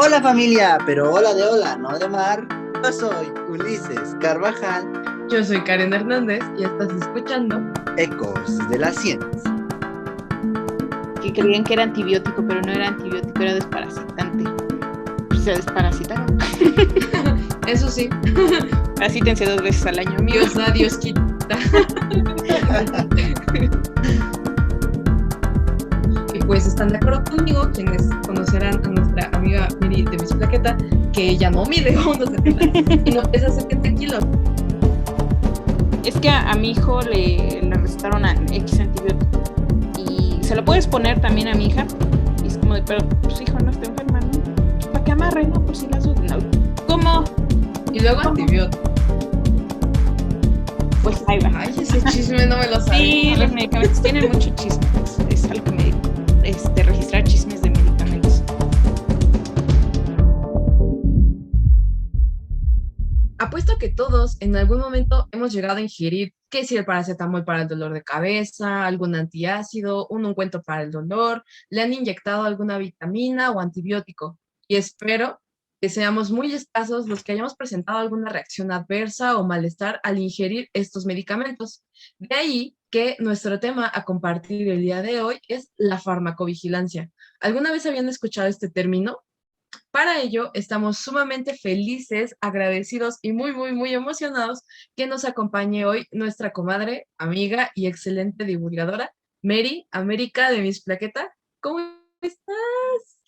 Hola familia, pero hola de hola, no de mar. Yo soy Ulises Carvajal, Yo soy Karen Hernández y estás escuchando. Ecos de la Ciencia. Que creían que era antibiótico, pero no era antibiótico, era desparasitante. Se desparasitaron. Eso sí, Parasítense 2 veces al año, amigos. Dios da, Dios quita. Y pues están de acuerdo conmigo quienes conocerán a nuestra amiga Miri de Bicicleta, que ella no mide 1,70 y no pesa 70 kilos. Es que a mi hijo le recetaron a X antibiótico y se lo puedes poner también a mi hija. Y es como de, pero pues hijo, no está enferma, ¿no? ¿Para qué amarre? No, pues si las no. ¿Cómo? Y luego antibiótico. Pues ahí va. Ay, ese chisme no me lo sabía. Sí, los medicamentos tienen mucho chisme. Es algo que me dijo. Registrar chismes de medicamentos. Apuesto que todos en algún momento hemos llegado a ingerir, que si el paracetamol para el dolor de cabeza, algún antiácido, un ungüento para el dolor, le han inyectado alguna vitamina o antibiótico. Y espero que seamos muy escasos los que hayamos presentado alguna reacción adversa o malestar al ingerir estos medicamentos. De ahí que nuestro tema a compartir el día de hoy es la farmacovigilancia. ¿Alguna vez habían escuchado este término? Para ello, estamos sumamente felices, agradecidos y muy emocionados que nos acompañe hoy nuestra comadre, amiga y excelente divulgadora, Mary América de Miss Plaqueta. ¿Cómo estás?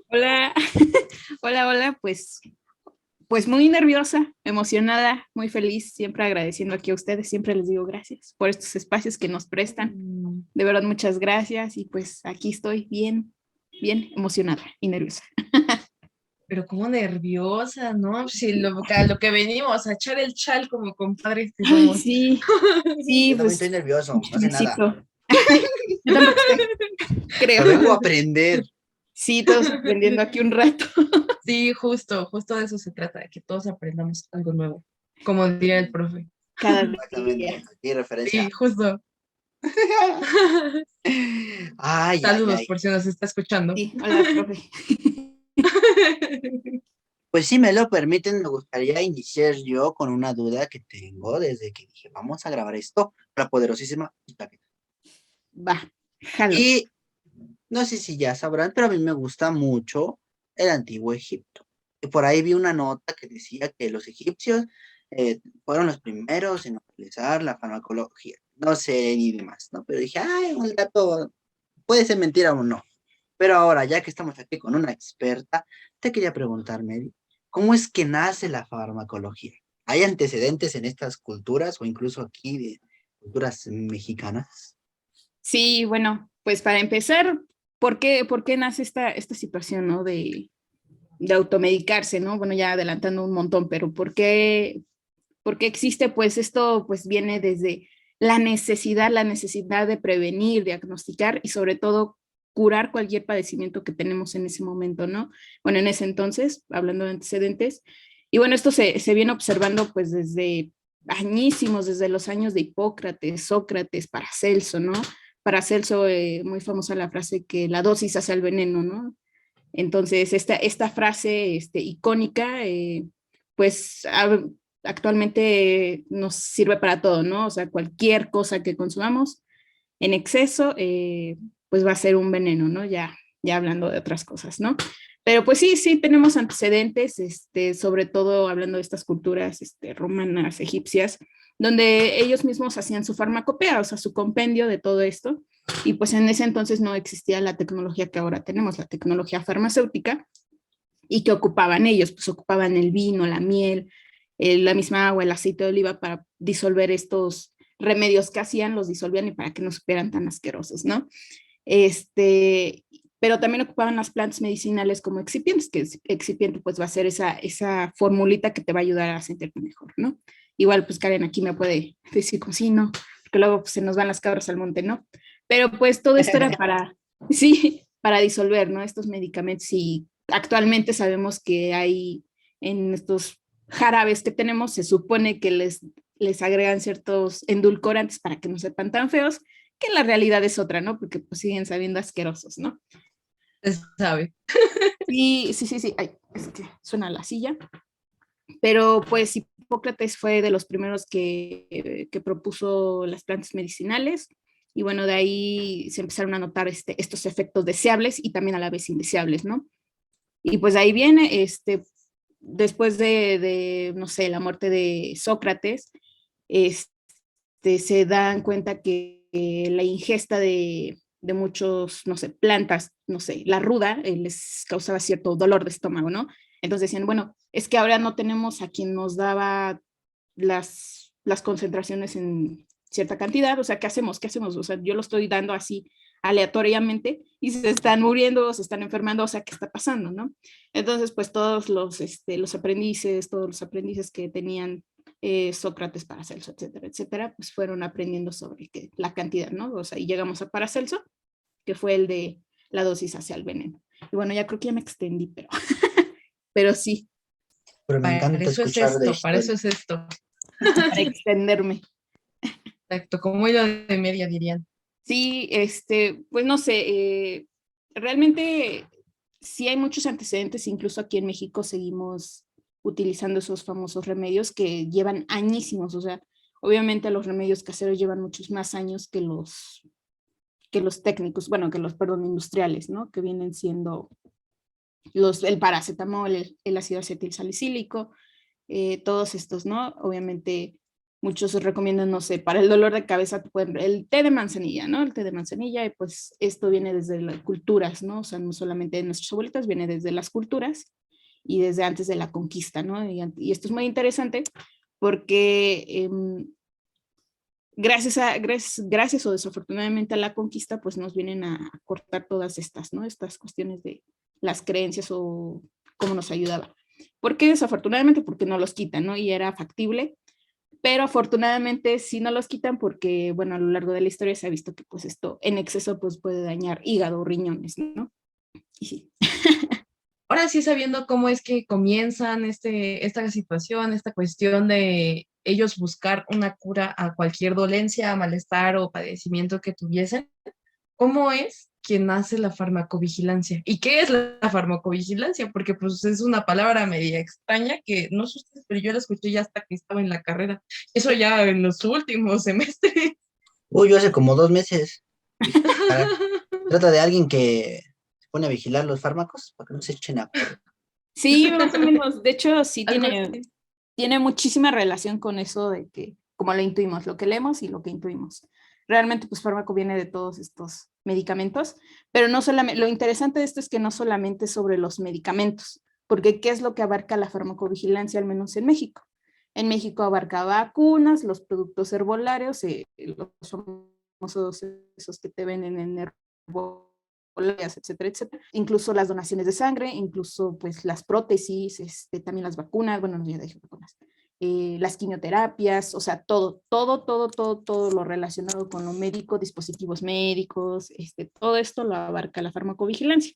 Hola, hola, pues muy nerviosa, emocionada, muy feliz, siempre agradeciendo aquí a ustedes, siempre les digo gracias por estos espacios que nos prestan, de verdad muchas gracias y pues aquí estoy bien emocionada y nerviosa. Pero como nerviosa, ¿no? Si lo que venimos a echar el chal como compadres que Ay, somos. sí, Yo también pues estoy nervioso, no sé nada. chismecito. Yo tampoco sé, creo. Pero vengo a aprender. Sí, todos aprendiendo aquí un rato. Sí, justo de eso se trata, de que todos aprendamos algo nuevo, como diría el profe. Cada Exactamente, día. aquí referencia. Sí, justo. Saludos Ay. por si nos está escuchando. Sí, hola, profe. Pues si me lo permiten, me gustaría iniciar yo con una duda que tengo desde que dije, vamos a grabar esto, la poderosísima Plaqueta. Va, jalo. Y no sé si ya sabrán, pero a mí me gusta mucho el antiguo Egipto. Y por ahí vi una nota que decía que los egipcios fueron los primeros en utilizar la farmacología. No sé ni demás, ¿no? Pero dije, ay, un dato, puede ser mentira o no. Pero ahora, ya que estamos aquí con una experta, te quería preguntar, Mary, ¿cómo es que nace la farmacología? ¿Hay antecedentes en estas culturas o incluso aquí de culturas mexicanas? Sí, bueno, pues para empezar, ¿por qué nace esta situación, ¿no? De automedicarse, ¿no? Bueno, ya adelantando un montón, pero ¿por qué existe? Pues esto pues viene desde la necesidad de prevenir, diagnosticar y sobre todo curar cualquier padecimiento que tenemos en ese momento, ¿no? Bueno, en ese entonces, hablando de antecedentes, y bueno, esto se viene observando pues desde añísimos, desde los años de Hipócrates, Sócrates, Paracelso, ¿no? Paracelso, muy famosa la frase que la dosis hace al veneno, ¿no? Entonces, esta frase icónica, pues actualmente nos sirve para todo, ¿no? O sea, cualquier cosa que consumamos en exceso, pues va a ser un veneno, ¿no? Ya hablando de otras cosas, ¿no? Pero pues sí tenemos antecedentes, sobre todo hablando de estas culturas romanas, egipcias, donde ellos mismos hacían su farmacopea, o sea, su compendio de todo esto, y pues en ese entonces no existía la tecnología que ahora tenemos, la tecnología farmacéutica, y que ocupaban ellos, pues ocupaban el vino, la miel, la misma agua, el aceite de oliva para disolver estos remedios que hacían, los disolvían y para que no supieran tan asquerosos, ¿no? Pero también ocupaban las plantas medicinales como excipientes, que excipiente pues va a ser esa formulita que te va a ayudar a sentirte mejor, ¿no? Igual pues Karen aquí me puede decir como sí, no, porque luego pues, se nos van las cabras al monte, ¿no? Pero pues todo esto era sí, para disolver, ¿no? Estos medicamentos y actualmente sabemos que hay en estos jarabes que tenemos, se supone que les agregan ciertos endulcorantes para que no sepan tan feos, que en la realidad es otra, ¿no? Porque pues siguen sabiendo asquerosos, ¿no? Se sabe. Sí, sí, sí, sí. Ay, es que suena la silla. Pero pues Hipócrates fue de los primeros que propuso las plantas medicinales y bueno, de ahí se empezaron a notar estos efectos deseables y también a la vez indeseables, ¿no? Y pues ahí viene, después no sé, la muerte de Sócrates, se dan cuenta que la ingesta de muchos, no sé, plantas, no sé, la ruda, les causaba cierto dolor de estómago, ¿no? Entonces decían, bueno, es que ahora no tenemos a quien nos daba las concentraciones en cierta cantidad, o sea, ¿qué hacemos? ¿Qué hacemos? O sea, yo lo estoy dando así aleatoriamente y se están muriendo, se están enfermando, o sea, ¿qué está pasando, no? Entonces, pues todos los aprendices, todos los aprendices que tenían Sócrates, Paracelso, etcétera, etcétera, pues fueron aprendiendo sobre la cantidad, ¿no? O sea, y llegamos a Paracelso, que fue el de la dosis hacia el veneno. Y bueno, ya creo que ya me extendí, pero sí, Pero me Para encanta eso es escuchar de esto, para eso historia. es esto. para extenderme. Exacto, como hilo de media dirían. Sí, pues no sé, realmente sí hay muchos antecedentes, incluso aquí en México seguimos utilizando esos famosos remedios que llevan añísimos, o sea, obviamente los remedios caseros llevan muchos más años que los técnicos, bueno, que los, perdón, industriales, ¿no? Que vienen siendo el paracetamol, el ácido acetil salicílico, todos estos, ¿no? Obviamente muchos recomiendan, no sé, para el dolor de cabeza, el té de manzanilla, ¿no? El té de manzanilla, y pues esto viene desde las culturas, ¿no? O sea, no solamente de nuestras abuelitas, viene desde las culturas y desde antes de la conquista, ¿no? Y esto es muy interesante porque gracias o desafortunadamente a la conquista, pues nos vienen a cortar todas estas, ¿no? Estas cuestiones de las creencias o cómo nos ayudaba. ¿Por qué desafortunadamente? Porque no los quitan, ¿no? Y era factible, pero afortunadamente sí no los quitan porque, bueno, a lo largo de la historia se ha visto que pues esto en exceso pues puede dañar hígado, riñones, ¿no? Y sí. Ahora sí sabiendo cómo es que comienzan esta situación, esta cuestión de ellos buscar una cura a cualquier dolencia, malestar o padecimiento que tuviesen, ¿cómo es que nace la farmacovigilancia? ¿Y qué es la farmacovigilancia? Porque pues es una palabra media extraña que no sé ustedes, pero yo la escuché ya hasta que estaba en la carrera. Eso ya en los últimos semestres. Uy, yo hace como 2 meses. Dije, "Ah, caray". Trata de alguien que se pone a vigilar los fármacos para que no se echen a perder. Sí, más o menos. De hecho, sí Algo tiene, así. tiene muchísima relación con eso de que, como lo intuimos, lo que leemos y lo que intuimos. Realmente, pues fármaco viene de todos estos medicamentos, pero no solamente, lo interesante de esto es que no solamente sobre los medicamentos, porque ¿qué es lo que abarca la farmacovigilancia, al menos en México? En México abarca vacunas, los productos herbolarios, los famosos esos que te venden en etcétera, etcétera. Incluso las donaciones de sangre, incluso pues las prótesis, también las vacunas, bueno, no, ya dije vacunas, las quimioterapias, o sea, todo lo relacionado con lo médico, dispositivos médicos, todo esto lo abarca la farmacovigilancia.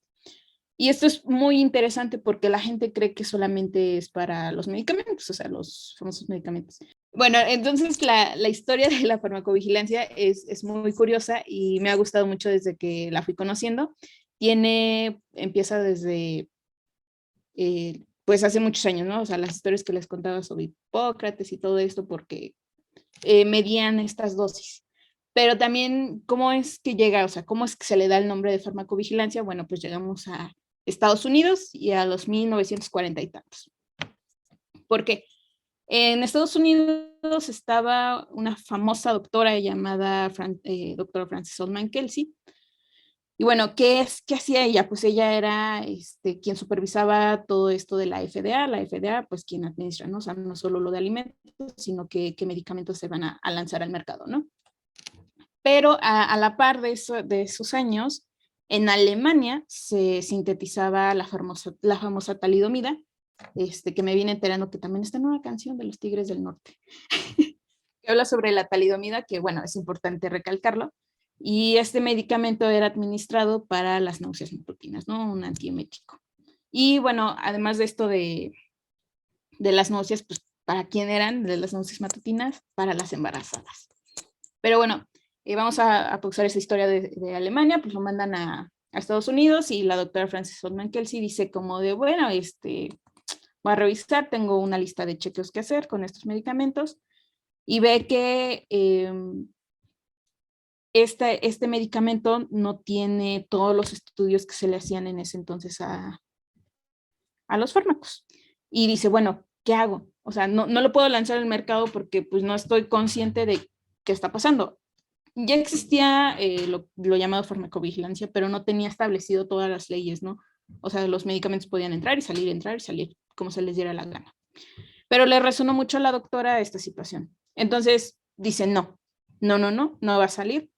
Y esto es muy interesante porque la gente cree que solamente es para los medicamentos, o sea, los famosos medicamentos. Bueno, entonces la historia de la farmacovigilancia es muy curiosa y me ha gustado mucho desde que la fui conociendo. Empieza desde, pues hace muchos años, ¿no? O sea, las historias que les contaba sobre Hipócrates y todo esto porque medían estas dosis. Pero también, ¿cómo es que llega? O sea, ¿cómo es que se le da el nombre de farmacovigilancia? Bueno, pues llegamos a Estados Unidos y a los 1940 y tantos. ¿Por qué? En Estados Unidos estaba una famosa doctora llamada doctora Frances Oldman Kelsey. Y bueno, ¿qué hacía ella? Pues ella era quien supervisaba todo esto de la FDA. La FDA, pues quien administra, ¿no? O sea, no solo lo de alimentos, sino qué medicamentos se van a lanzar al mercado, ¿no? Pero a la par de esos años, en Alemania se sintetizaba la famosa talidomida, que me viene enterando que también está en una canción de los Tigres del Norte, que habla sobre la talidomida, que bueno, es importante recalcarlo, y este medicamento era administrado para las náuseas matutinas, ¿no? Un antiemético. Y bueno, además de esto de las náuseas, pues, ¿para quién eran de las náuseas matutinas? Para las embarazadas. Pero bueno, vamos a pausar esa historia de Alemania, pues lo mandan a Estados Unidos y la doctora Frances Holman Kelsey dice como de, bueno, voy a revisar, tengo una lista de chequeos que hacer con estos medicamentos y ve que este medicamento no tiene todos los estudios que se le hacían en ese entonces a los fármacos. Y dice, bueno, ¿qué hago? O sea, no lo puedo lanzar al mercado porque pues no estoy consciente de qué está pasando. Ya existía lo llamado farmacovigilancia, pero no tenía establecido todas las leyes, ¿no? O sea, los medicamentos podían entrar y salir, como se les diera la gana. Pero le resonó mucho a la doctora esta situación. Entonces dice, no va a salir,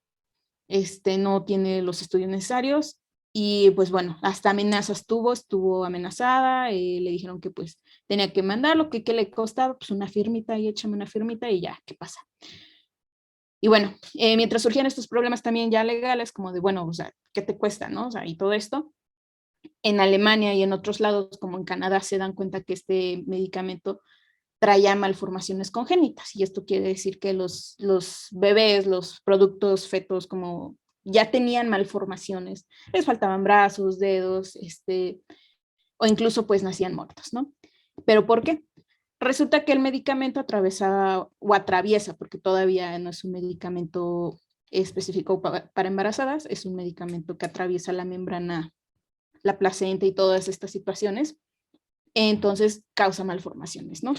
no tiene los estudios necesarios y pues bueno, hasta amenazas estuvo amenazada, le dijeron que pues tenía que mandarlo, que le costaba, pues una firmita y échame una firmita y ya, ¿qué pasa? Y bueno, mientras surgían estos problemas también ya legales, como de, bueno, o sea, ¿qué te cuesta, no? O sea, y todo esto, en Alemania y en otros lados, como en Canadá, se dan cuenta que este medicamento traía malformaciones congénitas. Y esto quiere decir que los bebés, los productos fetos, como ya tenían malformaciones, les faltaban brazos, dedos, o incluso pues nacían muertos, ¿no? ¿Pero por qué? Resulta que el medicamento atravesaba o atraviesa, porque todavía no es un medicamento específico para embarazadas, es un medicamento que atraviesa la membrana, la placenta y todas estas situaciones, entonces causa malformaciones, ¿no?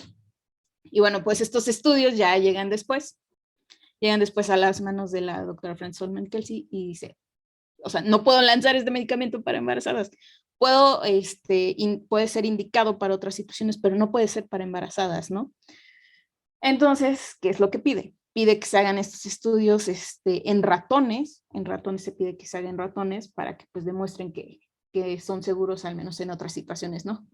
Y bueno, pues estos estudios ya llegan después a las manos de la doctora Frances Holman Kelsey y dice, o sea, no puedo lanzar este medicamento para embarazadas. Puede ser indicado para otras situaciones, pero no puede ser para embarazadas, ¿no? Entonces, ¿qué es lo que pide? Pide que se hagan estos estudios en ratones se pide que se hagan ratones para que pues demuestren que son seguros, al menos en otras situaciones, ¿no?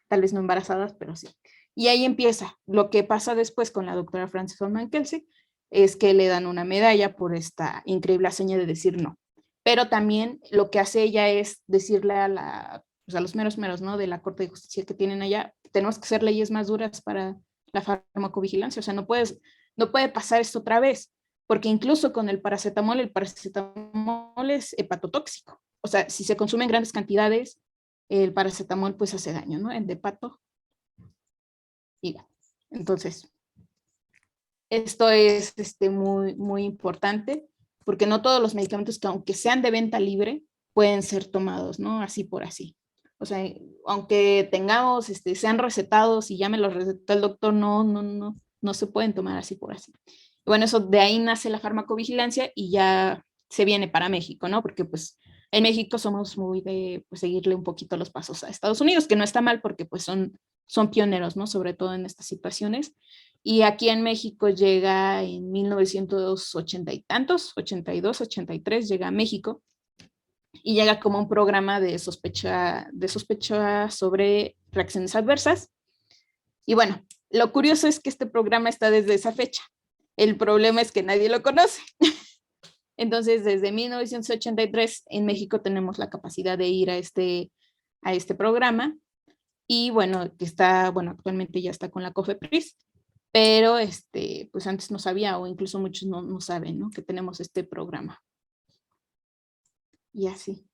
Tal vez no embarazadas, pero sí. Y ahí empieza. Lo que pasa después con la doctora Frances Holman Kelsey es que le dan una medalla por esta increíble hazaña de decir no. Pero también lo que hace ella es decirle a los meros, ¿no? De la Corte de Justicia que tienen allá, tenemos que hacer leyes más duras para la farmacovigilancia. O sea, no puede pasar esto otra vez, porque incluso con el paracetamol es hepatotóxico. O sea, si se consume en grandes cantidades, el paracetamol pues hace daño, ¿no? En hepato. Y entonces, esto es muy, muy importante, porque no todos los medicamentos que aunque sean de venta libre, pueden ser tomados, ¿no? Así por así. O sea, aunque tengamos, sean recetados y ya me los recetó el doctor, no se pueden tomar así por así. Bueno, eso de ahí nace la farmacovigilancia y ya se viene para México, ¿no? Porque pues en México somos muy de pues, seguirle un poquito los pasos a Estados Unidos, que no está mal porque pues son pioneros, ¿no? Sobre todo en estas situaciones. Y aquí en México llega en 1980 y tantos, 82, 83, llega a México y llega como un programa de sospecha sobre reacciones adversas. Y bueno, lo curioso es que este programa está desde esa fecha. El problema es que nadie lo conoce. Entonces, desde 1983 en México tenemos la capacidad de ir a este programa y bueno, actualmente ya está con la COFEPRIS, pero pues antes no sabía o incluso muchos no saben, ¿no? Que tenemos este programa. Y así.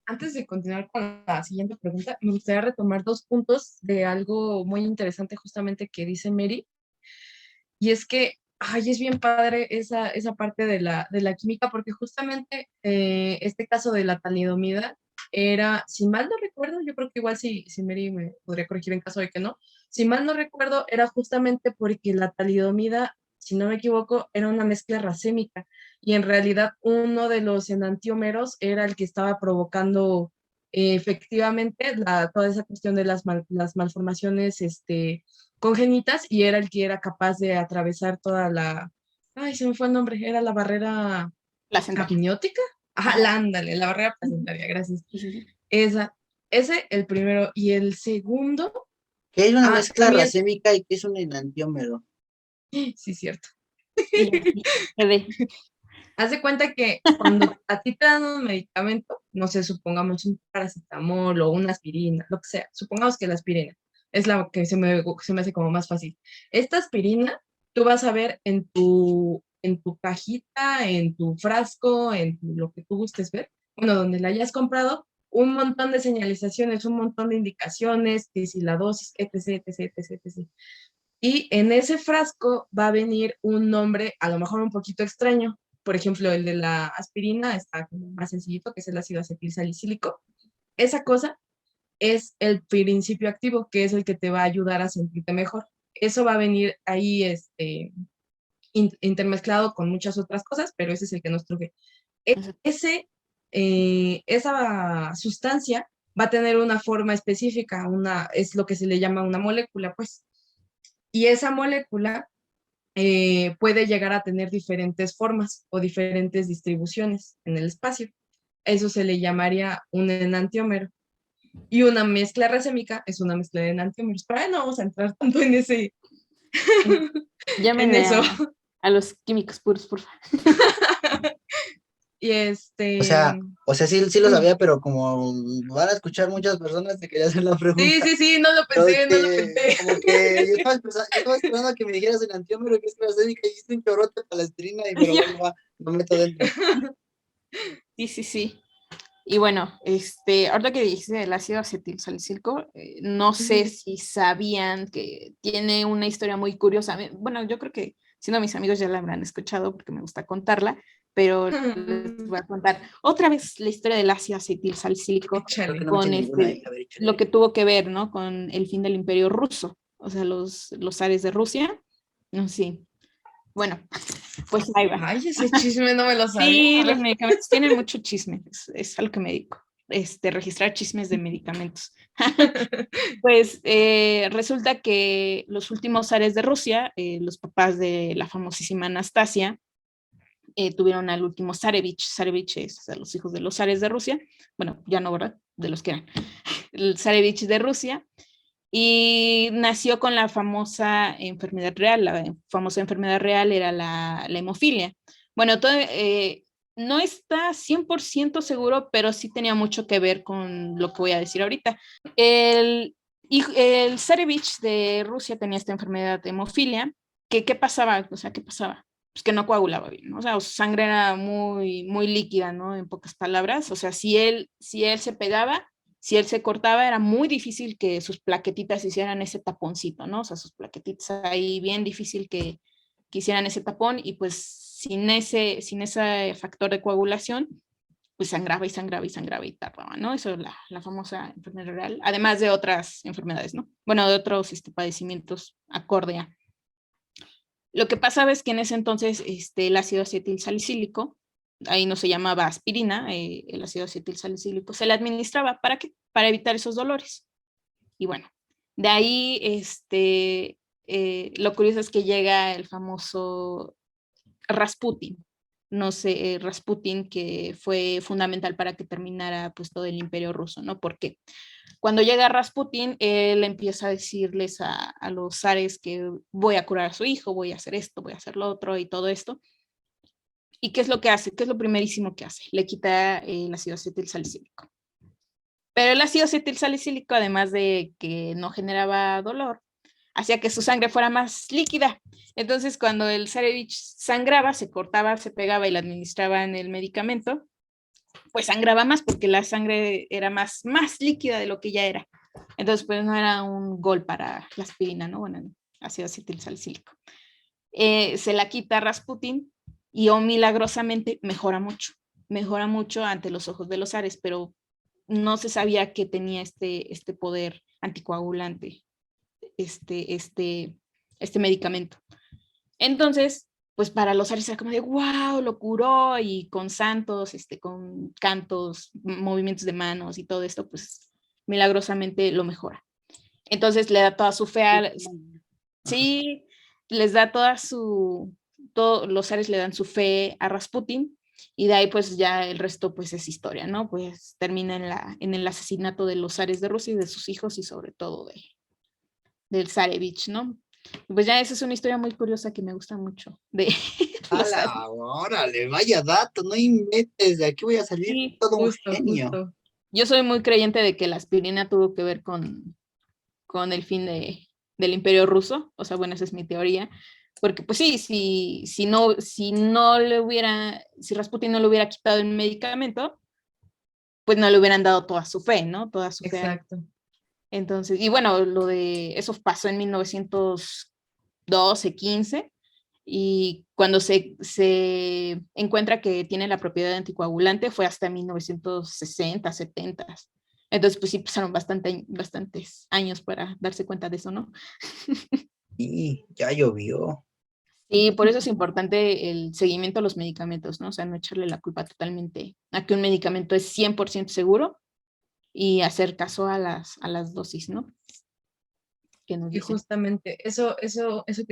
Antes de continuar con la siguiente pregunta, me gustaría retomar 2 puntos de algo muy interesante justamente que dice Mary. Y es que, es bien padre esa parte de la química, porque justamente este caso de la talidomida era, si mal no recuerdo, yo creo que igual si Mary me podría corregir en caso de que no, si mal no recuerdo, era justamente porque la talidomida, si no me equivoco, era una mezcla racémica y en realidad uno de los enantiómeros era el que estaba provocando efectivamente toda esa cuestión de las malformaciones congénitas y era el que era capaz de atravesar toda se me fue el nombre, era la barrera amniótica. Ajá, la barrera placentaria, gracias. Sí. Ese el primero. Y el segundo. Que es una mezcla también, racémica y que es un enantiómero. sí, cierto. Haz de cuenta que cuando a ti te dan un medicamento, no sé, supongamos un paracetamol o una aspirina, lo que sea, supongamos que la aspirina es la que se me hace como más fácil. Esta aspirina, tú vas a ver en en tu cajita, en tu frasco, lo que tú gustes ver, bueno, donde la hayas comprado, un montón de señalizaciones, un montón de indicaciones, que si la dosis, etc, etc, etc, etc. Y en ese frasco va a venir un nombre a lo mejor un poquito extraño. Por ejemplo, el de la aspirina está como más sencillito, que es el ácido acetilsalicílico. Esa cosa es el principio activo, que es el que te va a ayudar a sentirte mejor. Eso va a venir ahí intermezclado con muchas otras cosas, pero ese es el que nos truje. Ese, esa sustancia va a tener una forma específica, es lo que se le llama una molécula, pues. Y esa molécula puede llegar a tener diferentes formas o diferentes distribuciones en el espacio. Eso se le llamaría un enantiómero. Y una mezcla racémica es una mezcla de enantiómeros. Pero ahí no vamos a entrar tanto en ese. Llámenme a los químicos puros, por favor. Y O sea, sí lo sabía, pero como van a escuchar muchas personas, te quería hacer la pregunta. Sí, no lo pensé. Como que yo estaba esperando a que me dijeras el antiómero, que es cloracénica, y hiciste un chorrote para la aspirina, pero bueno, lo meto dentro. Sí. Y bueno, ahorita que dijiste el ácido acetilsalicílico, no sé si sabían que tiene una historia muy curiosa. Bueno, yo creo que siendo mis amigos ya la habrán escuchado porque me gusta contarla, pero les voy a contar otra vez la historia del ácido acetilsalicílico con lo que tuvo que ver, ¿no? Con el fin del Imperio Ruso, o sea, los zares de Rusia. No, sí. Bueno, pues ahí va. Ay, ese chisme no me lo sabía. Sí, los medicamentos tienen mucho chisme, es a lo que me dedico, registrar chismes de medicamentos. Pues resulta que los últimos zares de Rusia, los papás de la famosísima Anastasia, tuvieron al último zarevich. Zarevich es los hijos de los zares de Rusia, bueno, ya no, ¿verdad? De los que eran. El zarevich de Rusia. Y nació con la famosa enfermedad real. La famosa enfermedad real era la hemofilia. Bueno, no está 100% seguro, pero sí tenía mucho que ver con lo que voy a decir ahorita. El zarevich de Rusia tenía esta enfermedad de hemofilia. ¿Qué pasaba? O sea, ¿qué pasaba? Pues que no coagulaba bien, ¿no? O sea, su sangre era muy, muy líquida, ¿no? En pocas palabras. O sea, si él se pegaba, si él se cortaba, era muy difícil que sus plaquetitas hicieran ese taponcito, ¿no? O sea, sus plaquetitas ahí bien difícil que hicieran ese tapón, y pues sin ese factor de coagulación, pues sangraba y tardaba, ¿no? Eso es la famosa enfermedad real, además de otras enfermedades, ¿no? Bueno, de otros padecimientos acorde a. Lo que pasaba es que en ese entonces el ácido acetilsalicílico, ahí no se llamaba aspirina, el ácido acetilsalicílico se le administraba. ¿Para qué? Para evitar esos dolores. Y bueno, de ahí lo curioso es que llega el famoso Rasputin. No sé, Rasputin, que fue fundamental para que terminara pues todo el Imperio Ruso, ¿no? Porque cuando llega Rasputin, él empieza a decirles a los zares que voy a curar a su hijo, voy a hacer esto, voy a hacer lo otro y todo esto. ¿Y qué es lo que hace? ¿Qué es lo primerísimo que hace? Le quita el ácido acetilsalicílico. Pero el ácido acetilsalicílico, además de que no generaba dolor, hacía que su sangre fuera más líquida. Entonces, cuando el zarevich sangraba, se cortaba, se pegaba y le administraban el medicamento, pues sangraba más porque la sangre era más líquida de lo que ya era. Entonces, pues no era un gol para la aspirina, ¿no? Bueno, ácido acetilsalicílico. Se la quita Rasputin y milagrosamente mejora mucho ante los ojos de los zares, pero no se sabía que tenía este poder anticoagulante, este medicamento. Entonces, pues para los zares era como de wow, lo curó, y con santos, con cantos, movimientos de manos y todo esto, pues milagrosamente lo mejora. Entonces le da toda su fe sí, les da los zares le dan su fe a Rasputin, y de ahí pues ya el resto pues es historia, ¿no? Pues termina en el asesinato de los zares de Rusia y de sus hijos, y sobre todo del zarevich, ¿no? Pues ya esa es una historia muy curiosa que me gusta mucho. Órale, vaya dato, no inventes, de aquí voy a salir sí, todo un genio. Justo. Yo soy muy creyente de que la aspirina tuvo que ver con el fin del Imperio Ruso, o sea, bueno, esa es mi teoría, Porque pues sí, si Rasputin no le hubiera quitado el medicamento, pues no le hubieran dado toda su fe, ¿no? Toda su fe a él. Exacto. Entonces, y bueno, eso pasó en 1912, 15, y cuando se encuentra que tiene la propiedad de anticoagulante fue hasta 1960, 70. Entonces, pues sí, pasaron bastantes años para darse cuenta de eso, ¿no? Y ya llovió. Y por eso es importante el seguimiento a los medicamentos, ¿no? O sea, no echarle la culpa totalmente a que un medicamento es 100% seguro y hacer caso a las dosis, ¿no? Que nos Y dicen. justamente eso que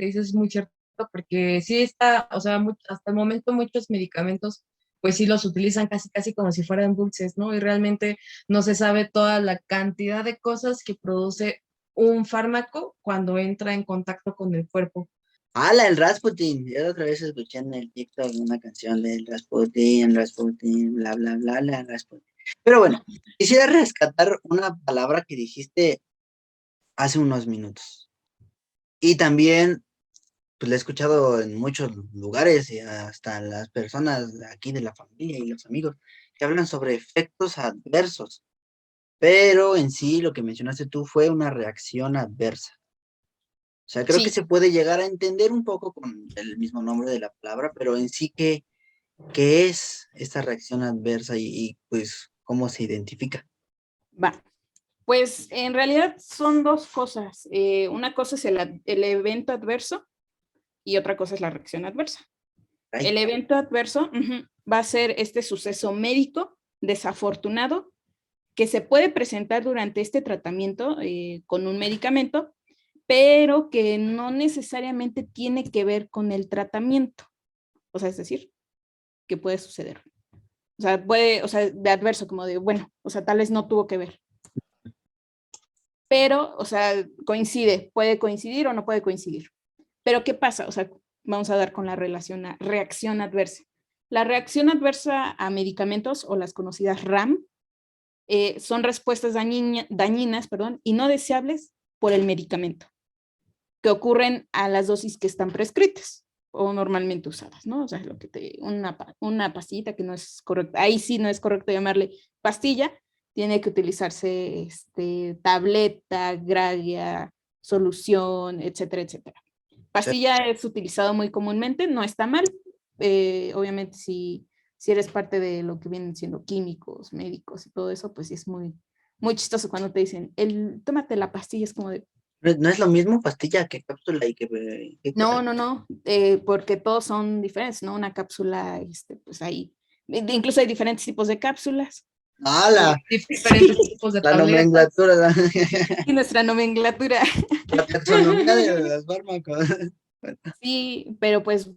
dices es muy cierto, porque sí está, o sea, hasta el momento muchos medicamentos, pues sí los utilizan casi, casi como si fueran dulces, ¿no? Y realmente no se sabe toda la cantidad de cosas que produce un fármaco cuando entra en contacto con el cuerpo. La el Rasputin. Yo otra vez escuché en el TikTok una canción del Rasputin, Rasputin, bla, bla, bla, bla, Rasputin. Pero bueno, quisiera rescatar una palabra que dijiste hace unos minutos. Y también, pues la he escuchado en muchos lugares y hasta las personas de aquí de la familia y los amigos que hablan sobre efectos adversos. Pero en sí, lo que mencionaste tú fue una reacción adversa. O sea, creo que Sí, se puede llegar a entender un poco con el mismo nombre de la palabra, pero en sí, ¿qué es esta reacción adversa pues cómo se identifica? va. Pues en realidad son dos cosas. Una cosa es el evento adverso y otra cosa es la reacción adversa. Ay, El evento adverso va a ser este suceso médico desafortunado que se puede presentar durante este tratamiento con un medicamento, pero que no necesariamente tiene que ver con el tratamiento. O sea, es decir, que puede suceder. O sea, de adverso, como de, bueno, o sea, tal vez no tuvo que ver. Pero, o sea, puede coincidir o no puede coincidir. Pero, ¿qué pasa? O sea, vamos a dar con la reacción adversa. La reacción adversa a medicamentos o las conocidas RAM son respuestas dañinas, y no deseables por el medicamento, que ocurren a las dosis que están prescritas o normalmente usadas, ¿no? O sea, una pastillita que no es correcta, ahí sí no es correcto llamarle pastilla, tiene que utilizarse tableta, graglia, solución, etcétera, etcétera. Pastilla es utilizado muy comúnmente, no está mal, obviamente si eres parte de lo que vienen siendo químicos, médicos y todo eso, pues sí es muy chistoso cuando te dicen, tómate la pastilla, es como de, no es lo mismo pastilla que cápsula y no, porque todos son diferentes, ¿no? Una cápsula, pues ahí, incluso hay diferentes tipos de cápsulas. ¡Hala! Diferentes tipos de La tabletas. nomenclatura, Y nuestra nomenclatura. la taxonomía de los fármacos. Sí, pero pues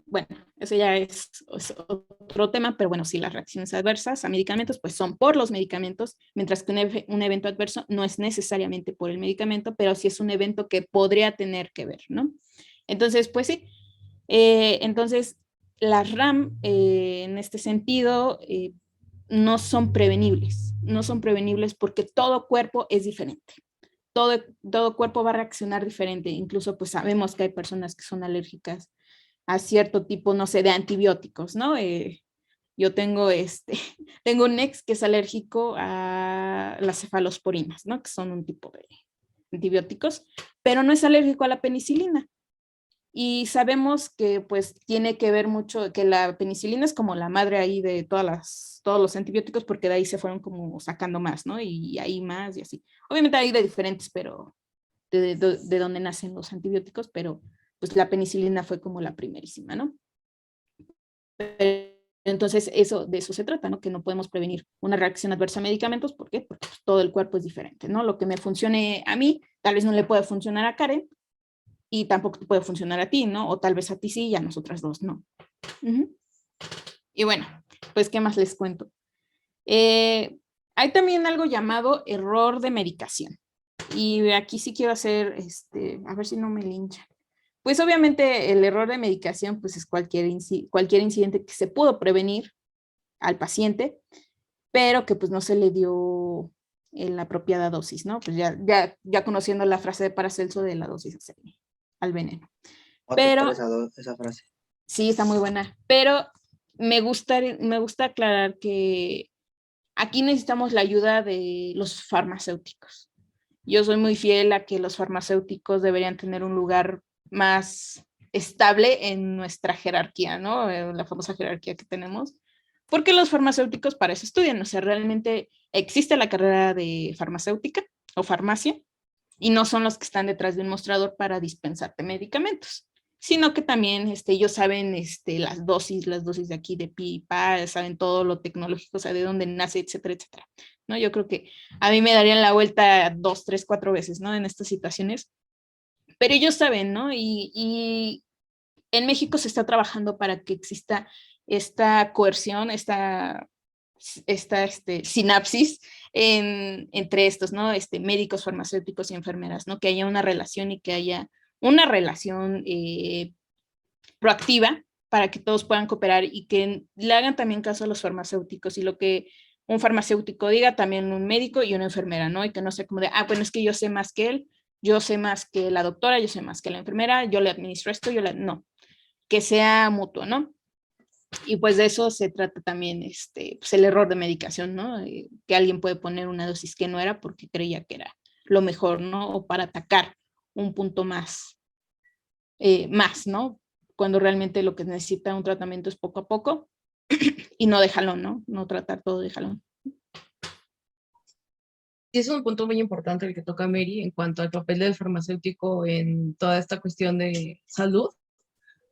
bueno, eso ya es otro tema, pero bueno, sí, las reacciones adversas a medicamentos pues son por los medicamentos, mientras que un evento adverso no es necesariamente por el medicamento, pero sí es un evento que podría tener que ver, ¿no? Entonces, pues sí, entonces las RAM en este sentido no son prevenibles porque todo cuerpo es diferente. Todo cuerpo va a reaccionar diferente, incluso pues sabemos que hay personas que son alérgicas a cierto tipo, no sé, de antibióticos, ¿no? Yo tengo un ex que es alérgico a las cefalosporinas, ¿no? Que son un tipo de antibióticos, pero no es alérgico a la penicilina. Y sabemos que pues tiene que ver mucho, que la penicilina es como la madre ahí de todos los antibióticos, porque de ahí se fueron como sacando más, ¿no? Y ahí más y así. Obviamente hay de diferentes, pero de dónde nacen los antibióticos, pero pues la penicilina fue como la primerísima, ¿no? Entonces, de eso se trata, ¿no? Que no podemos prevenir una reacción adversa a medicamentos. ¿Por qué? Porque pues, todo el cuerpo es diferente, ¿no? Lo que me funcione a mí, tal vez no le puede funcionar a Karen y tampoco te puede funcionar a ti, ¿no? O tal vez a ti sí y a nosotras dos no. Y bueno, pues, ¿qué más les cuento? Hay también algo llamado error de medicación. Y aquí sí quiero hacer, a ver si no me linchan. Pues obviamente el error de medicación pues es cualquier incidente que se pudo prevenir al paciente, pero que pues no se le dio en la apropiada dosis, ¿no? Pues ya conociendo la frase de Paracelso de la dosis al veneno. Pero esa frase. sí, está muy buena, pero me gusta aclarar que aquí necesitamos la ayuda de los farmacéuticos. Yo soy muy fiel a que los farmacéuticos deberían tener un lugar más estable en nuestra jerarquía, ¿no? La famosa jerarquía que tenemos, porque los farmacéuticos para eso estudian, o sea, realmente existe la carrera de farmacéutica o farmacia y no son los que están detrás de un mostrador para dispensarte medicamentos, sino que también ellos saben las dosis de aquí, de pi y pa, saben todo lo tecnológico, o sea, de dónde nace, etcétera, etcétera. ¿No? Yo creo que a mí me darían la vuelta 2, 3, 4 veces, ¿no? En estas situaciones, pero ellos saben, ¿no? Y en México se está trabajando para que exista esta coerción, esta sinapsis entre estos, ¿no? Médicos, farmacéuticos y enfermeras, ¿no? Que haya una relación y que haya una relación proactiva para que todos puedan cooperar y que le hagan también caso a los farmacéuticos y lo que un farmacéutico diga, también un médico y una enfermera, ¿no? Y que no sea como de, bueno, es que yo sé más que él, yo sé más que la doctora, yo sé más que la enfermera, yo le administro esto, no, que sea mutuo, ¿no? Y pues de eso se trata también pues el error de medicación, ¿no? Que alguien puede poner una dosis que no era porque creía que era lo mejor, ¿no? O para atacar un punto más, ¿no? Cuando realmente lo que necesita un tratamiento es poco a poco y no de jalón, ¿no? No tratar todo de jalón. Sí, es un punto muy importante el que toca Mary en cuanto al papel del farmacéutico en toda esta cuestión de salud,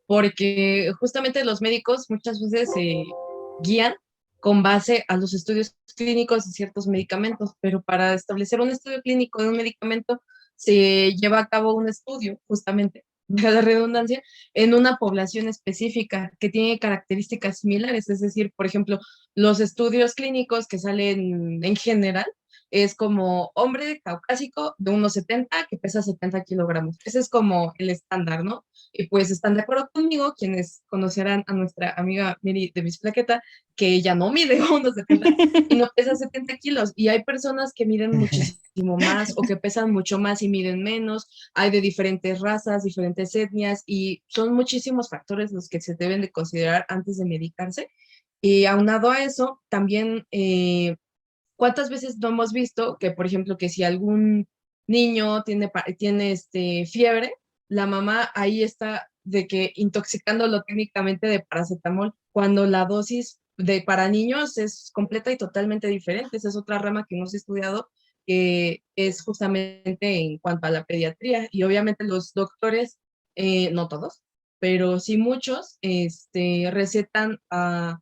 porque justamente los médicos muchas veces se guían con base a los estudios clínicos de ciertos medicamentos, pero para establecer un estudio clínico de un medicamento se lleva a cabo un estudio, justamente, de la redundancia, en una población específica que tiene características similares, es decir, por ejemplo, los estudios clínicos que salen en general es como hombre caucásico de unos 70 que pesa 70 kilogramos. Ese es como el estándar, ¿no? Y pues están de acuerdo conmigo, quienes conocerán a nuestra amiga Miri de Bisplaqueta, que ella no mide unos 70 y no pesa 70 kilos. Y hay personas que miden muchísimo más o que pesan mucho más y miden menos. Hay de diferentes razas, diferentes etnias y son muchísimos factores los que se deben de considerar antes de medicarse. Y aunado a eso, también, ¿cuántas veces no hemos visto que, por ejemplo, que si algún niño tiene fiebre, la mamá ahí está de que intoxicándolo técnicamente de paracetamol, cuando la dosis para niños es completa y totalmente diferente? Esa es otra rama que hemos estudiado, que es justamente en cuanto a la pediatría. Y obviamente los doctores, no todos, pero sí muchos, recetan a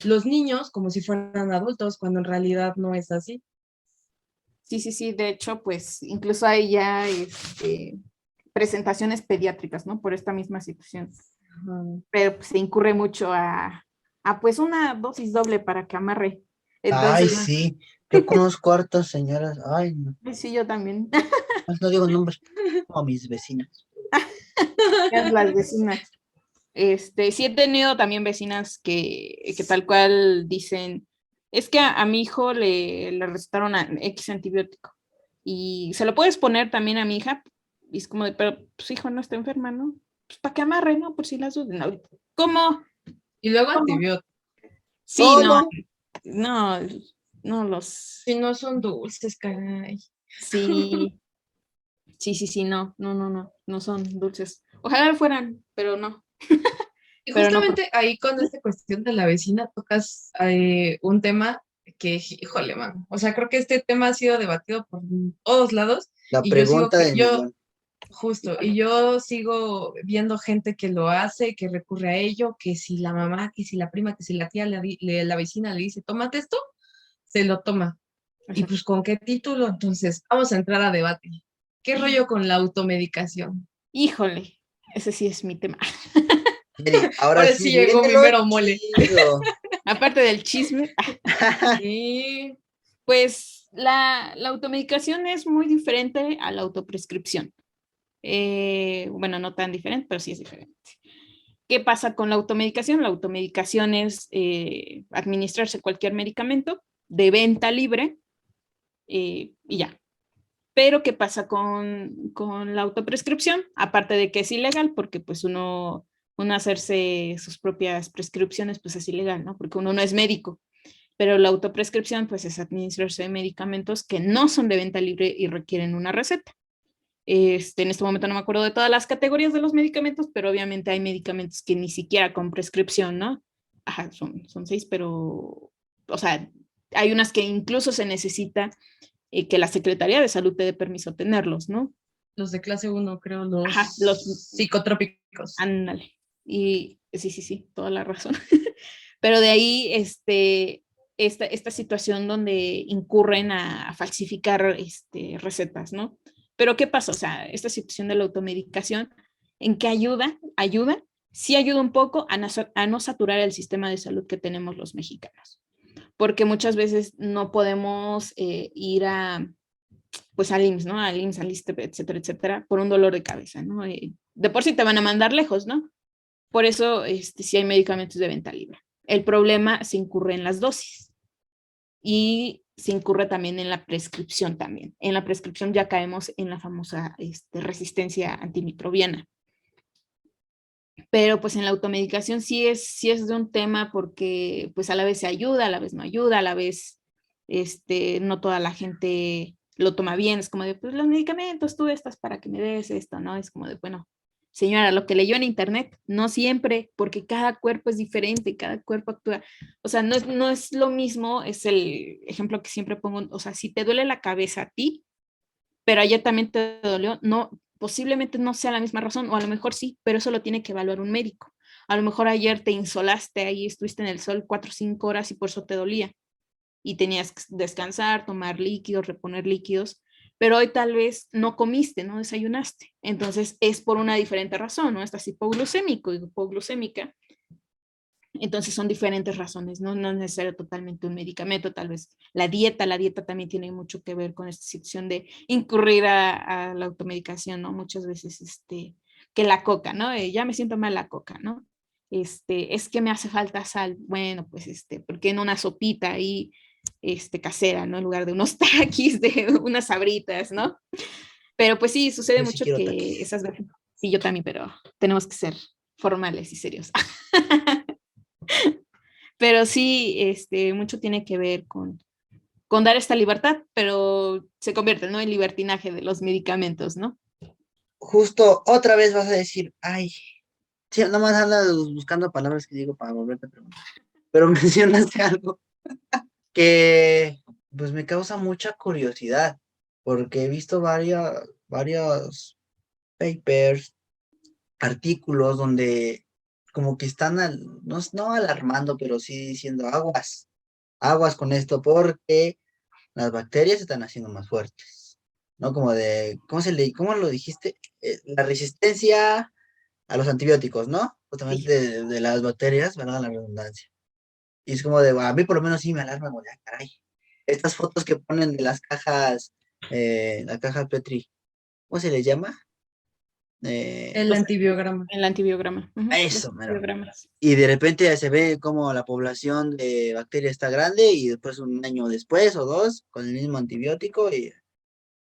los niños como si fueran adultos, cuando en realidad no es así. Sí, sí, sí, de hecho, pues incluso hay ya presentaciones pediátricas, ¿no? Por esta misma situación. Pero pues, se incurre mucho a pues una dosis doble para que amarre. Ay, Entonces, sí, yo conozco hartas señoras, ay, no, sí, yo también. no digo nombres, como a mis vecinas. Las vecinas. Sí he tenido también vecinas que tal cual dicen, es que a mi hijo le recetaron X antibiótico y se lo puedes poner también a mi hija, y es como de, pero pues hijo no está enferma, ¿no? Pues para que amarre, ¿no? Por si las dudas. No, ¿cómo? Y luego ¿Cómo? antibióticos, Sí, no, ¿Cómo? no, no si no son dulces, caray. sí, sí, no son dulces. Ojalá fueran, pero no, Y pero no. justamente ahí con esta cuestión de la vecina tocas un tema que, híjole, man, o sea, creo que este tema ha sido debatido por todos lados La y yo sigo, pregunta del millón. justo, y yo sigo viendo gente que lo hace, que recurre a ello, que si la mamá, que si la prima, que si la tía, la vecina le dice, tómate esto, se lo toma. Y Exacto. pues, ¿con qué título? Entonces, vamos a entrar a debate. ¿Qué rollo con la automedicación? Híjole, ese sí es mi tema. Mire, ahora Ahora sí sí llegó mi viene lo mero mole. chido. Aparte del chisme, Sí, pues la automedicación es muy diferente a la autoprescripción. Bueno, no tan diferente, pero sí es diferente. ¿Qué pasa con la automedicación? La automedicación es administrarse cualquier medicamento de venta libre y ya. Pero ¿qué pasa con la autoprescripción? Aparte de que es ilegal, porque pues uno hacerse sus propias prescripciones pues es ilegal, ¿no? Porque uno no es médico. Pero la autoprescripción pues es administrarse de medicamentos que no son de venta libre y requieren una receta. En este momento no me acuerdo de todas las categorías de los medicamentos, pero obviamente hay medicamentos que ni siquiera con prescripción, ¿no? Ajá, son 6, pero, o sea, hay unas que incluso se necesita que la Secretaría de Salud te dé permiso a tenerlos, ¿no? Los de clase 1, creo, los, Ajá, los psicotrópicos. Ándale. Y sí, toda la razón. Pero de ahí, esta situación donde incurren a falsificar recetas, ¿no? Pero ¿qué pasa? O sea, esta situación de la automedicación, ¿en qué ayuda? Ayuda, sí ayuda un poco a no saturar el sistema de salud que tenemos los mexicanos, porque muchas veces no podemos ir pues al IMSS, ¿no? Al IMSS, al ISSSTE, etcétera, etcétera, por un dolor de cabeza, ¿no? De por sí te van a mandar lejos, ¿no? Por eso, sí hay medicamentos de venta libre. El problema se incurre en las dosis y se incurre también en la prescripción también. En la prescripción ya caemos en la famosa resistencia antimicrobiana. Pero pues en la automedicación sí es de un tema porque pues a la vez se ayuda, a la vez no ayuda, a la vez no toda la gente lo toma bien, es como de, pues los medicamentos, tú estás para que me des esto, ¿no? Es como de, bueno, señora, lo que leyó en internet, no siempre, porque cada cuerpo es diferente, cada cuerpo actúa, o sea, no es lo mismo, es el ejemplo que siempre pongo, o sea, si te duele la cabeza a ti, pero ayer también te dolió, no, posiblemente no sea la misma razón, o a lo mejor sí, pero eso lo tiene que evaluar un médico. A lo mejor ayer te insolaste ahí, estuviste en el sol 4 o 5 horas y por eso te dolía y tenías que descansar, tomar líquidos, reponer líquidos, pero hoy tal vez no comiste, no desayunaste. Entonces es por una diferente razón, ¿no? Estás hipoglucémico y hipoglucémica. Entonces son diferentes razones, ¿no? No es necesario totalmente un medicamento, tal vez la dieta también tiene mucho que ver con esta situación de incurrir a la automedicación, ¿no? Muchas veces que la coca, ¿no? Ya me siento mal la coca, ¿no? Es que me hace falta sal. Bueno, pues porque en una sopita ahí casera, ¿no? En lugar de unos taquis, de unas sabritas, ¿no? Pero pues sí, sucede Yo sí mucho quiero que taquis. esas veces, sí, yo también, pero tenemos que ser formales y serios. Pero sí, mucho tiene que ver con dar esta libertad, pero se convierte, ¿no? En libertinaje de los medicamentos, ¿no? Justo otra vez vas a decir, ay, sí, nomás andas buscando palabras que digo para volverte a preguntar. Pero mencionaste algo que pues me causa mucha curiosidad, porque he visto varios papers, artículos donde como que están, no alarmando, pero sí diciendo aguas con esto, porque las bacterias se están haciendo más fuertes, ¿no? Como de, ¿cómo lo dijiste? La resistencia a los antibióticos, ¿no? Sí. Justamente de las bacterias, ¿verdad? La redundancia. Y es como de, a mí por lo menos sí me alarma, como de, caray. Estas fotos que ponen de las cajas, la caja Petri, ¿cómo se le llama? El Los, antibiograma. el antibiograma. Los Eso, mero. antibiogramas. Y de repente se ve como la población de bacterias está grande y después un año después o dos con el mismo antibiótico y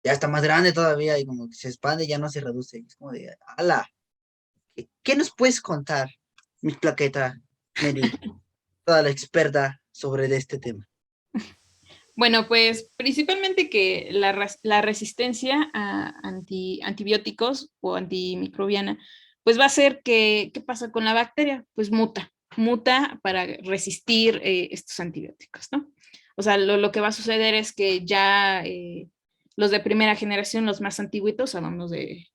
ya está más grande todavía y como que se expande y ya no se reduce. Es como de, ala, ¿qué nos puedes contar, mi plaqueta, Mary, toda la experta sobre este tema? Bueno, pues principalmente que la resistencia a antibióticos o antimicrobiana, pues va a ser que, ¿qué pasa con la bacteria? Pues muta para resistir estos antibióticos, ¿no? O sea, lo que va a suceder es que ya los de primera generación, los más antiguitos, hablamos de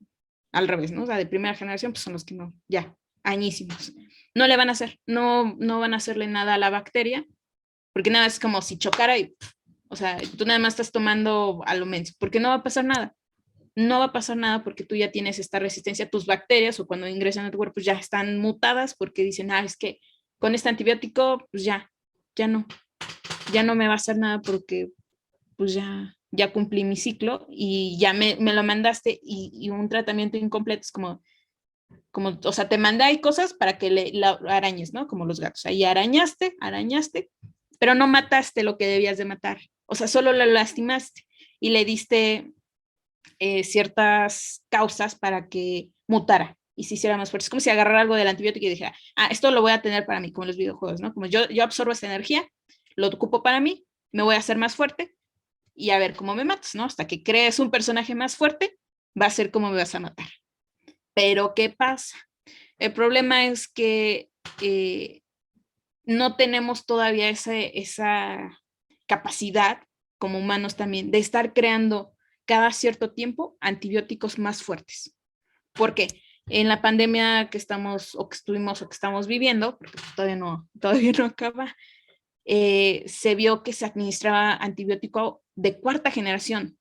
al revés, ¿no? O sea, de primera generación, pues son los que no, ya, añísimos. No le van a hacer, no van a hacerle nada a la bacteria, porque nada, es como si chocara y o sea, tú nada más estás tomando a lo menos, porque no va a pasar nada. No va a pasar nada porque tú ya tienes esta resistencia, tus bacterias o cuando ingresan a tu cuerpo pues ya están mutadas porque dicen, es que con este antibiótico, pues ya no me va a hacer nada porque pues ya cumplí mi ciclo y ya me lo mandaste y un tratamiento incompleto es como, o sea, te mandé ahí cosas para que la arañes, ¿no? Como los gatos. Ahí arañaste, pero no mataste lo que debías de matar. O sea, solo la lastimaste y le diste ciertas causas para que mutara y se hiciera más fuerte. Es como si agarrara algo del antibiótico y dijera, esto lo voy a tener para mí, como en los videojuegos, ¿no? Como yo absorbo esa energía, lo ocupo para mí, me voy a hacer más fuerte y a ver cómo me matas, ¿no? Hasta que crees un personaje más fuerte, va a ser cómo me vas a matar. Pero, ¿qué pasa? El problema es que no tenemos todavía esa capacidad como humanos también de estar creando cada cierto tiempo antibióticos más fuertes. ¿Por qué? En la pandemia que estamos o que estuvimos o que estamos viviendo, porque todavía no acaba, se vio que se administraba antibiótico de cuarta generación.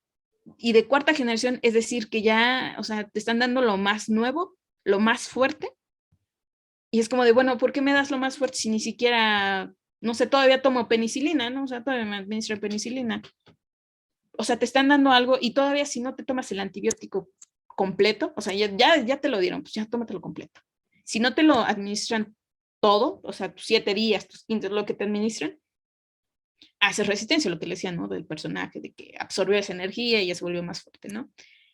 Y de cuarta generación, es decir, que ya, o sea, te están dando lo más nuevo, lo más fuerte. Y es como de, bueno, ¿por qué me das lo más fuerte si ni siquiera, no sé, todavía tomo penicilina, ¿no? O sea, todavía me administran penicilina. O sea, te están dando algo y todavía si no te tomas el antibiótico completo, o sea, ya te lo dieron, pues ya tómatelo completo. Si no te lo administran todo, o sea, tus 7 días, tus 15, lo que te administran, haces resistencia, lo que le decían, ¿no? Del personaje, de que absorbió esa energía y ya se volvió más fuerte, ¿no?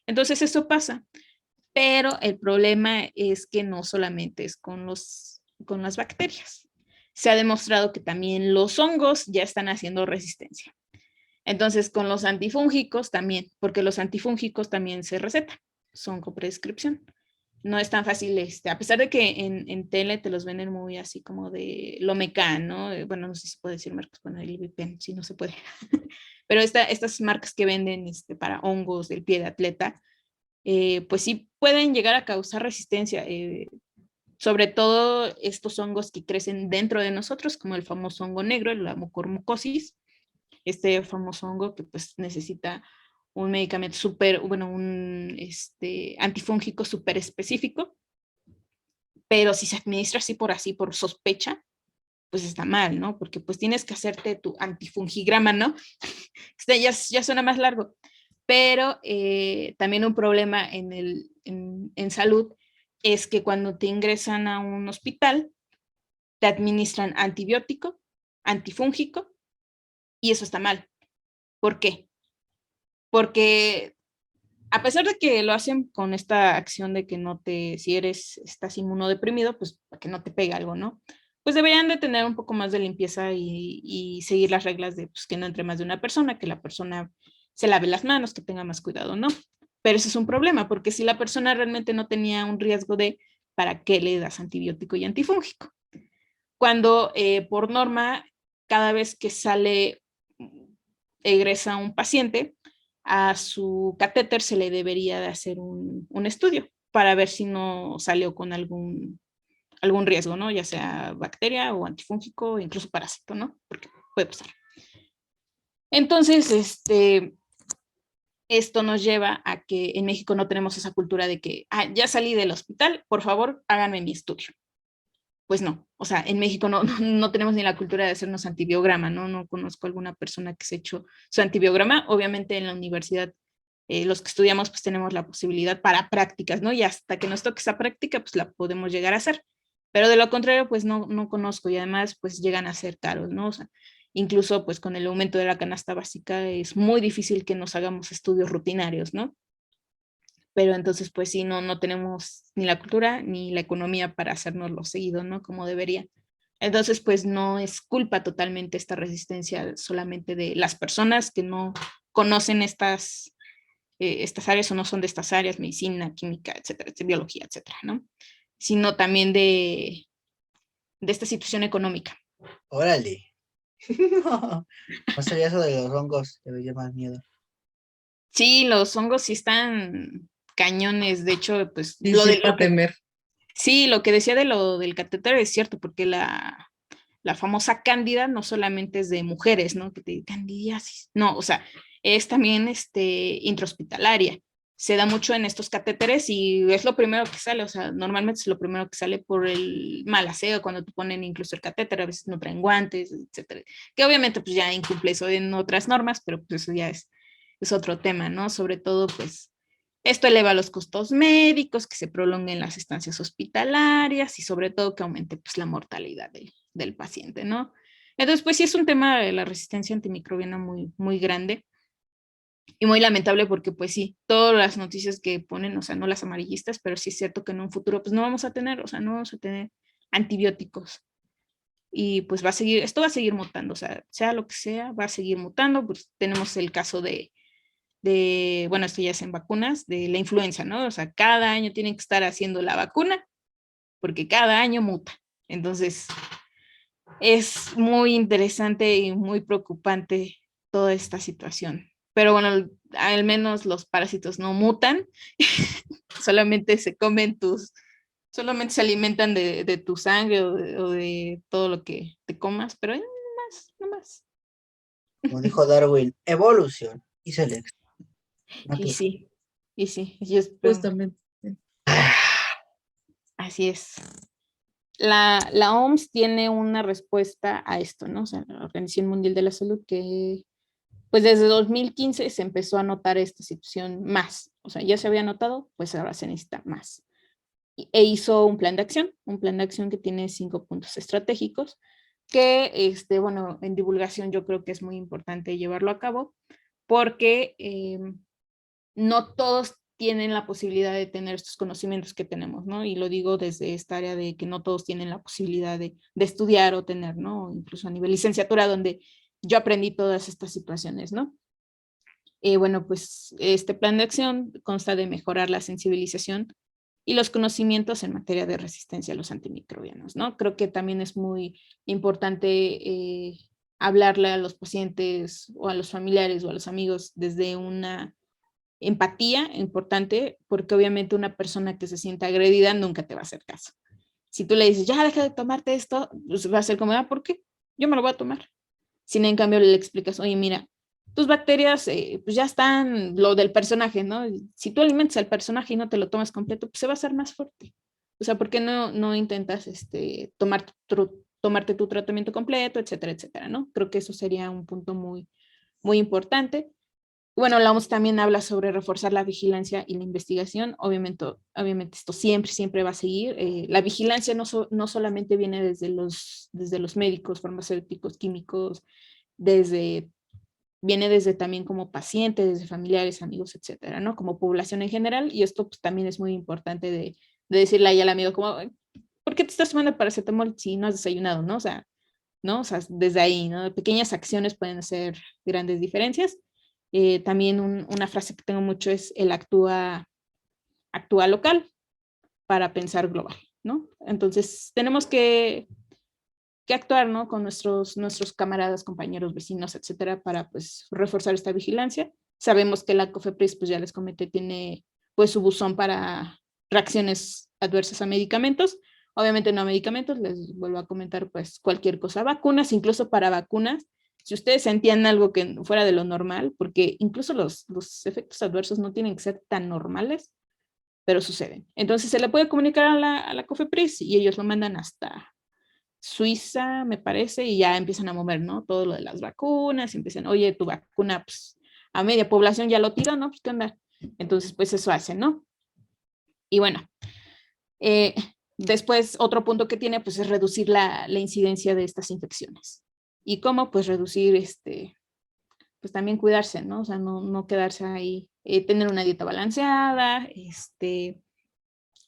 Entonces eso pasa, pero el problema es que no solamente es con las bacterias. Se ha demostrado que también los hongos ya están haciendo resistencia. Entonces, con los antifúngicos también, porque los antifúngicos también se recetan, son con prescripción. No es tan fácil, a pesar de que en tele te los venden muy así como de Lomecan, ¿no? Bueno, no sé si puedo decir marcas, bueno, el Ibuprofen, sí, no se puede. Pero estas marcas que venden para hongos del pie de atleta, pues sí pueden llegar a causar resistencia, sobre todo estos hongos que crecen dentro de nosotros, como el famoso hongo negro, la mucormucosis, este famoso hongo que pues necesita un medicamento un antifúngico súper específico, pero si se administra así por sospecha, pues está mal, ¿no? Porque pues tienes que hacerte tu antifungigrama, ¿no? Ya suena más largo, pero también un problema en salud es que cuando te ingresan a un hospital, te administran antibiótico, antifúngico, y eso está mal. ¿Por qué? Porque a pesar de que lo hacen con esta acción de que si estás inmunodeprimido, pues para que no te pegue algo, ¿no? Pues deberían de tener un poco más de limpieza y seguir las reglas de pues, que no entre más de una persona, que la persona se lave las manos, que tenga más cuidado, ¿no? Pero eso es un problema, porque si la persona realmente no tenía un riesgo ¿para qué le das antibiótico y antifúngico? Cuando por norma, cada vez que egresa un paciente, a su catéter se le debería de hacer un estudio para ver si no salió con algún riesgo, ¿no? Ya sea bacteria o antifúngico, incluso parásito, ¿no? Porque puede pasar. Entonces, esto nos lleva a que en México no tenemos esa cultura de que, ya salí del hospital, por favor, háganme mi estudio. Pues no, o sea, en México no tenemos ni la cultura de hacernos antibiograma, ¿no? No conozco alguna persona que se ha hecho su antibiograma. Obviamente en la universidad, los que estudiamos, pues tenemos la posibilidad para prácticas, ¿no? Y hasta que nos toque esa práctica, pues la podemos llegar a hacer. Pero de lo contrario, pues no conozco y además, pues llegan a ser caros, ¿no? O sea, incluso, pues con el aumento de la canasta básica es muy difícil que nos hagamos estudios rutinarios, ¿no? Pero entonces pues sí, no tenemos ni la cultura ni la economía para hacernoslo seguido, ¿no? Como debería. Entonces pues no es culpa totalmente esta resistencia solamente de las personas que no conocen estas áreas o no son de estas áreas, medicina, química, etcétera, biología, etcétera, ¿no? Sino también de esta situación económica. Órale. No sabía eso de los hongos, te veía más miedo. Sí, los hongos sí están cañones, de hecho, pues Sí, sí, para temer. Sí, lo que decía del catéter es cierto, porque la famosa cándida no solamente es de mujeres, ¿no? Que te candidiasis. No, o sea, es también intrahospitalaria. Se da mucho en estos catéteres y es lo primero que sale, o sea, normalmente es lo primero que sale por el mal aseo, cuando te ponen incluso el catéter, a veces no traen guantes, etcétera. Que obviamente pues ya incumple eso en otras normas, pero pues eso ya es otro tema, ¿no? Sobre todo pues esto eleva los costos médicos, que se prolonguen las estancias hospitalarias y sobre todo que aumente pues, la mortalidad del paciente, ¿no? Entonces, pues sí es un tema de la resistencia antimicrobiana muy, muy grande. Y muy lamentable porque pues sí, todas las noticias que ponen, o sea, no las amarillistas, pero sí es cierto que en un futuro pues no vamos a tener, o sea, no vamos a tener antibióticos. Y pues va a seguir, esto va a seguir mutando, o sea lo que sea, va a seguir mutando. Pues tenemos el caso bueno, esto ya es en vacunas, de la influenza, ¿no? O sea, cada año tienen que estar haciendo la vacuna porque cada año muta. Entonces, es muy interesante y muy preocupante toda esta situación. Pero bueno, al menos los parásitos no mutan, solamente se comen solamente se alimentan de tu sangre o de todo lo que te comas, pero no más, no más. Como dijo Darwin, evolución y selección Y natural. sí, y sí, yo espero. Justamente. Así es. La OMS tiene una respuesta a esto, ¿no? O sea, la Organización Mundial de la Salud, que pues desde 2015 se empezó a notar esta situación más. O sea, ya se había notado, pues ahora se necesita más. E hizo un plan de acción que tiene 5 puntos estratégicos, que, bueno, en divulgación yo creo que es muy importante llevarlo a cabo, porque no todos tienen la posibilidad de tener estos conocimientos que tenemos, ¿no? Y lo digo desde esta área de que no todos tienen la posibilidad de estudiar o tener, ¿no? Incluso a nivel licenciatura, donde yo aprendí todas estas situaciones, ¿no? Bueno, pues este plan de acción consta de mejorar la sensibilización y los conocimientos en materia de resistencia a los antimicrobianos, ¿no? Creo que también es muy importante hablarle a los pacientes o a los familiares o a los amigos desde una empatía importante, porque obviamente una persona que se sienta agredida nunca te va a hacer caso. Si tú le dices, ya deja de tomarte esto, pues va a ser como, ¿por qué? Yo me lo voy a tomar. Si en cambio le explicas, oye, mira, tus bacterias pues ya están, lo del personaje, ¿no? Si tú alimentas al personaje y no te lo tomas completo, pues se va a hacer más fuerte. O sea, ¿por qué no intentas tomarte tu tratamiento completo, etcétera, etcétera, ¿no? Creo que eso sería un punto muy, muy importante. Bueno, la OMS también habla sobre reforzar la vigilancia y la investigación. Obviamente esto siempre, siempre va a seguir. La vigilancia no solamente viene desde los médicos, farmacéuticos, químicos, viene desde también como pacientes, desde familiares, amigos, etcétera, ¿no? Como población en general. Y esto pues también es muy importante de decirle ahí al amigo como, ¿por qué te estás tomando paracetamol si no has desayunado, no? O sea, ¿no? O sea, desde ahí, ¿no? Pequeñas acciones pueden hacer grandes diferencias. También una frase que tengo mucho es el actúa local para pensar global, ¿no? Entonces, tenemos que actuar, ¿no? Con nuestros camaradas, compañeros, vecinos, etcétera, para, pues, reforzar esta vigilancia. Sabemos que la COFEPRIS, pues, ya les comenté, tiene, pues, su buzón para reacciones adversas a medicamentos. Obviamente no a medicamentos, les vuelvo a comentar, pues, cualquier cosa. Vacunas, incluso para vacunas, si ustedes sentían algo que fuera de lo normal, porque incluso los efectos adversos no tienen que ser tan normales, pero suceden. Entonces se le puede comunicar a la COFEPRIS y ellos lo mandan hasta Suiza, me parece, y ya empiezan a mover, ¿no? Todo lo de las vacunas, empiezan, oye, tu vacuna, pues, a media población ya lo tiró, ¿no? Pues, ¿qué onda? Entonces, pues eso hacen, ¿no? Y bueno, eh, después otro punto que tiene, pues, es reducir la incidencia de estas infecciones. ¿Y cómo? Pues reducir, pues también cuidarse, ¿no? O sea, no quedarse ahí, tener una dieta balanceada,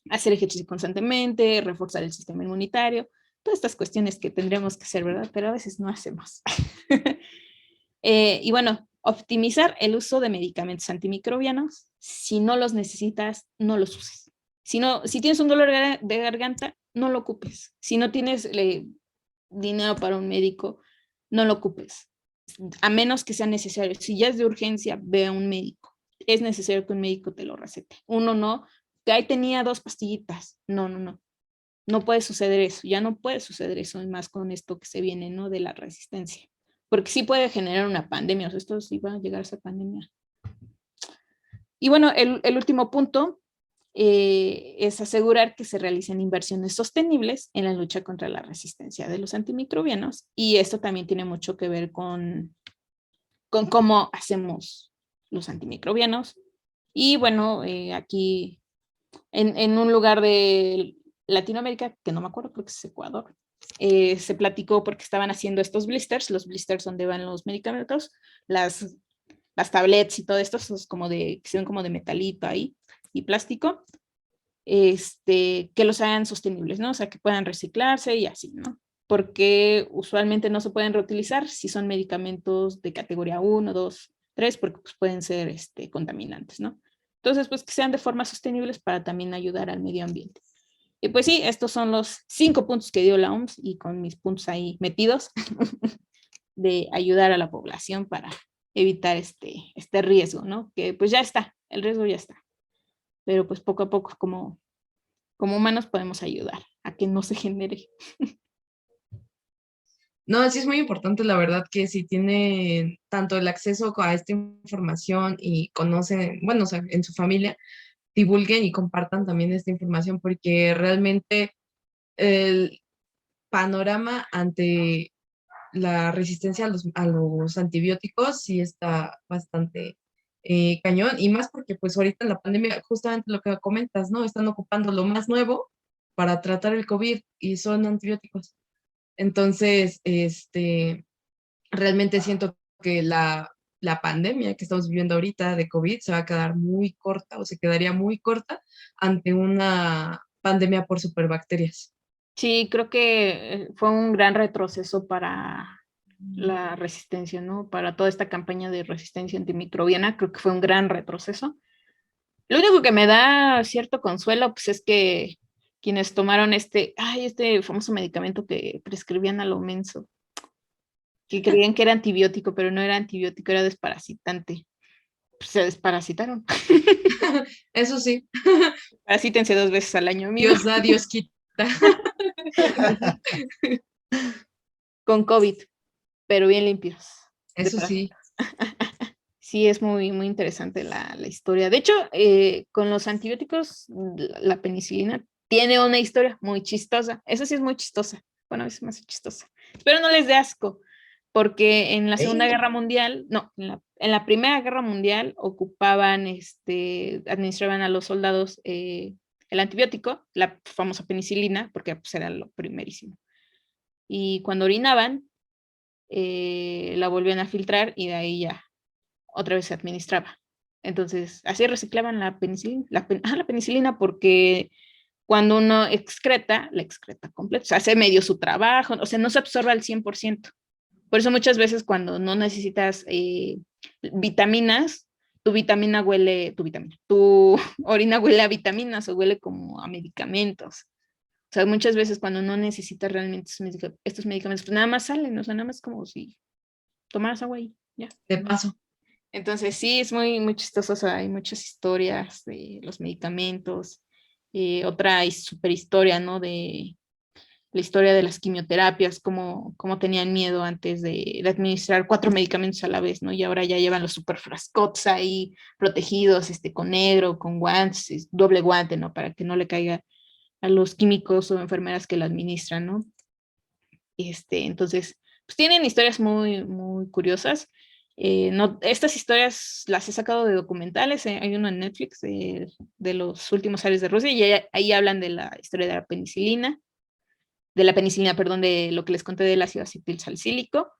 hacer ejercicio constantemente, reforzar el sistema inmunitario, todas estas cuestiones que tendremos que hacer, ¿verdad? Pero a veces no hacemos. Y bueno, optimizar el uso de medicamentos antimicrobianos. Si no los necesitas, no los uses. Si tienes un dolor de garganta, no lo ocupes. Si no tienes dinero para un médico, no lo ocupes. A menos que sea necesario. Si ya es de urgencia, ve a un médico. Es necesario que un médico te lo recete. Uno no, que ahí tenía 2 pastillitas. No. No puede suceder eso. Ya no puede suceder eso, y más con esto que se viene, ¿no? De la resistencia. Porque sí puede generar una pandemia. O sea, esto sí va a llegar a esa pandemia. Y bueno, el último punto es asegurar que se realicen inversiones sostenibles en la lucha contra la resistencia de los antimicrobianos. Y esto también tiene mucho que ver con cómo hacemos los antimicrobianos. Y bueno, aquí en un lugar de Latinoamérica, que no me acuerdo, creo que es Ecuador, se platicó porque estaban haciendo estos blisters, los blisters donde van los medicamentos, las las tablets y todo esto, esos como que son como de metalito ahí y plástico, que los hagan sostenibles, ¿no? O sea, que puedan reciclarse y así, ¿no? Porque usualmente no se pueden reutilizar si son medicamentos de categoría 1, 2, 3, porque pues, pueden ser contaminantes, ¿no? Entonces, pues que sean de forma sostenibles para también ayudar al medio ambiente. Y pues sí, estos son los 5 puntos que dio la OMS y con mis puntos ahí metidos de ayudar a la población para evitar este riesgo, ¿no? Que pues ya está, el riesgo ya está. Pero pues poco a poco como humanos podemos ayudar a que no se genere. No, sí es muy importante, la verdad, que si tienen tanto el acceso a esta información y conocen, bueno, o sea, en su familia, divulguen y compartan también esta información, porque realmente el panorama ante la resistencia a los antibióticos sí está bastante cañón, y más porque pues ahorita en la pandemia, justamente lo que comentas, ¿no? Están ocupando lo más nuevo para tratar el COVID y son antibióticos. Entonces, realmente siento que la pandemia que estamos viviendo ahorita de COVID se va a quedar muy corta o se quedaría muy corta ante una pandemia por superbacterias. Sí, creo que fue un gran retroceso para la resistencia, ¿no? Para toda esta campaña de resistencia antimicrobiana, creo que fue un gran retroceso. Lo único que me da cierto consuelo, pues es que quienes tomaron este famoso medicamento que prescribían a lo menso, que creían que era antibiótico, pero no era antibiótico, era desparasitante. Pues se desparasitaron. Eso sí, Parasítense 2 veces al año, amigo. Dios da, Dios quita. Con COVID, pero bien limpios. Eso sí. Sí, es muy, muy interesante la historia. De hecho, con los antibióticos, la penicilina tiene una historia muy chistosa. Esa sí es muy chistosa. Bueno, es más chistosa. Espero no les dé asco, porque en la Segunda Guerra Mundial, no, en la Primera Guerra Mundial ocupaban, administraban a los soldados el antibiótico, la famosa penicilina, porque pues, era lo primerísimo. Y cuando orinaban, la volvían a filtrar y de ahí ya otra vez se administraba. Entonces, así reciclaban la penicilina, la penicilina porque cuando uno excreta, la excreta completa, o sea, hace medio su trabajo, o sea, no se absorbe al 100%. Por eso muchas veces cuando no necesitas vitaminas, tu orina huele a vitaminas o huele como a medicamentos. O sea, muchas veces cuando no necesitas realmente estos medicamentos, pues nada más salen, o sea, nada más como si tomaras agua y ya. De paso. Entonces sí, es muy, muy chistoso, o sea, hay muchas historias de los medicamentos, otra super historia, ¿no? De la historia de las quimioterapias, cómo tenían miedo antes de administrar 4 medicamentos a la vez, ¿no? Y ahora ya llevan los super frascotes ahí protegidos, con negro, con guantes, doble guante, ¿no? Para que no le caiga a los químicos o enfermeras que la administran, ¿no? Entonces, pues tienen historias muy, muy curiosas. No, estas historias las he sacado de documentales, hay uno en Netflix de los últimos años de Rusia y ahí hablan de la historia de la penicilina, perdón, de lo que les conté del ácido acetil salicílico.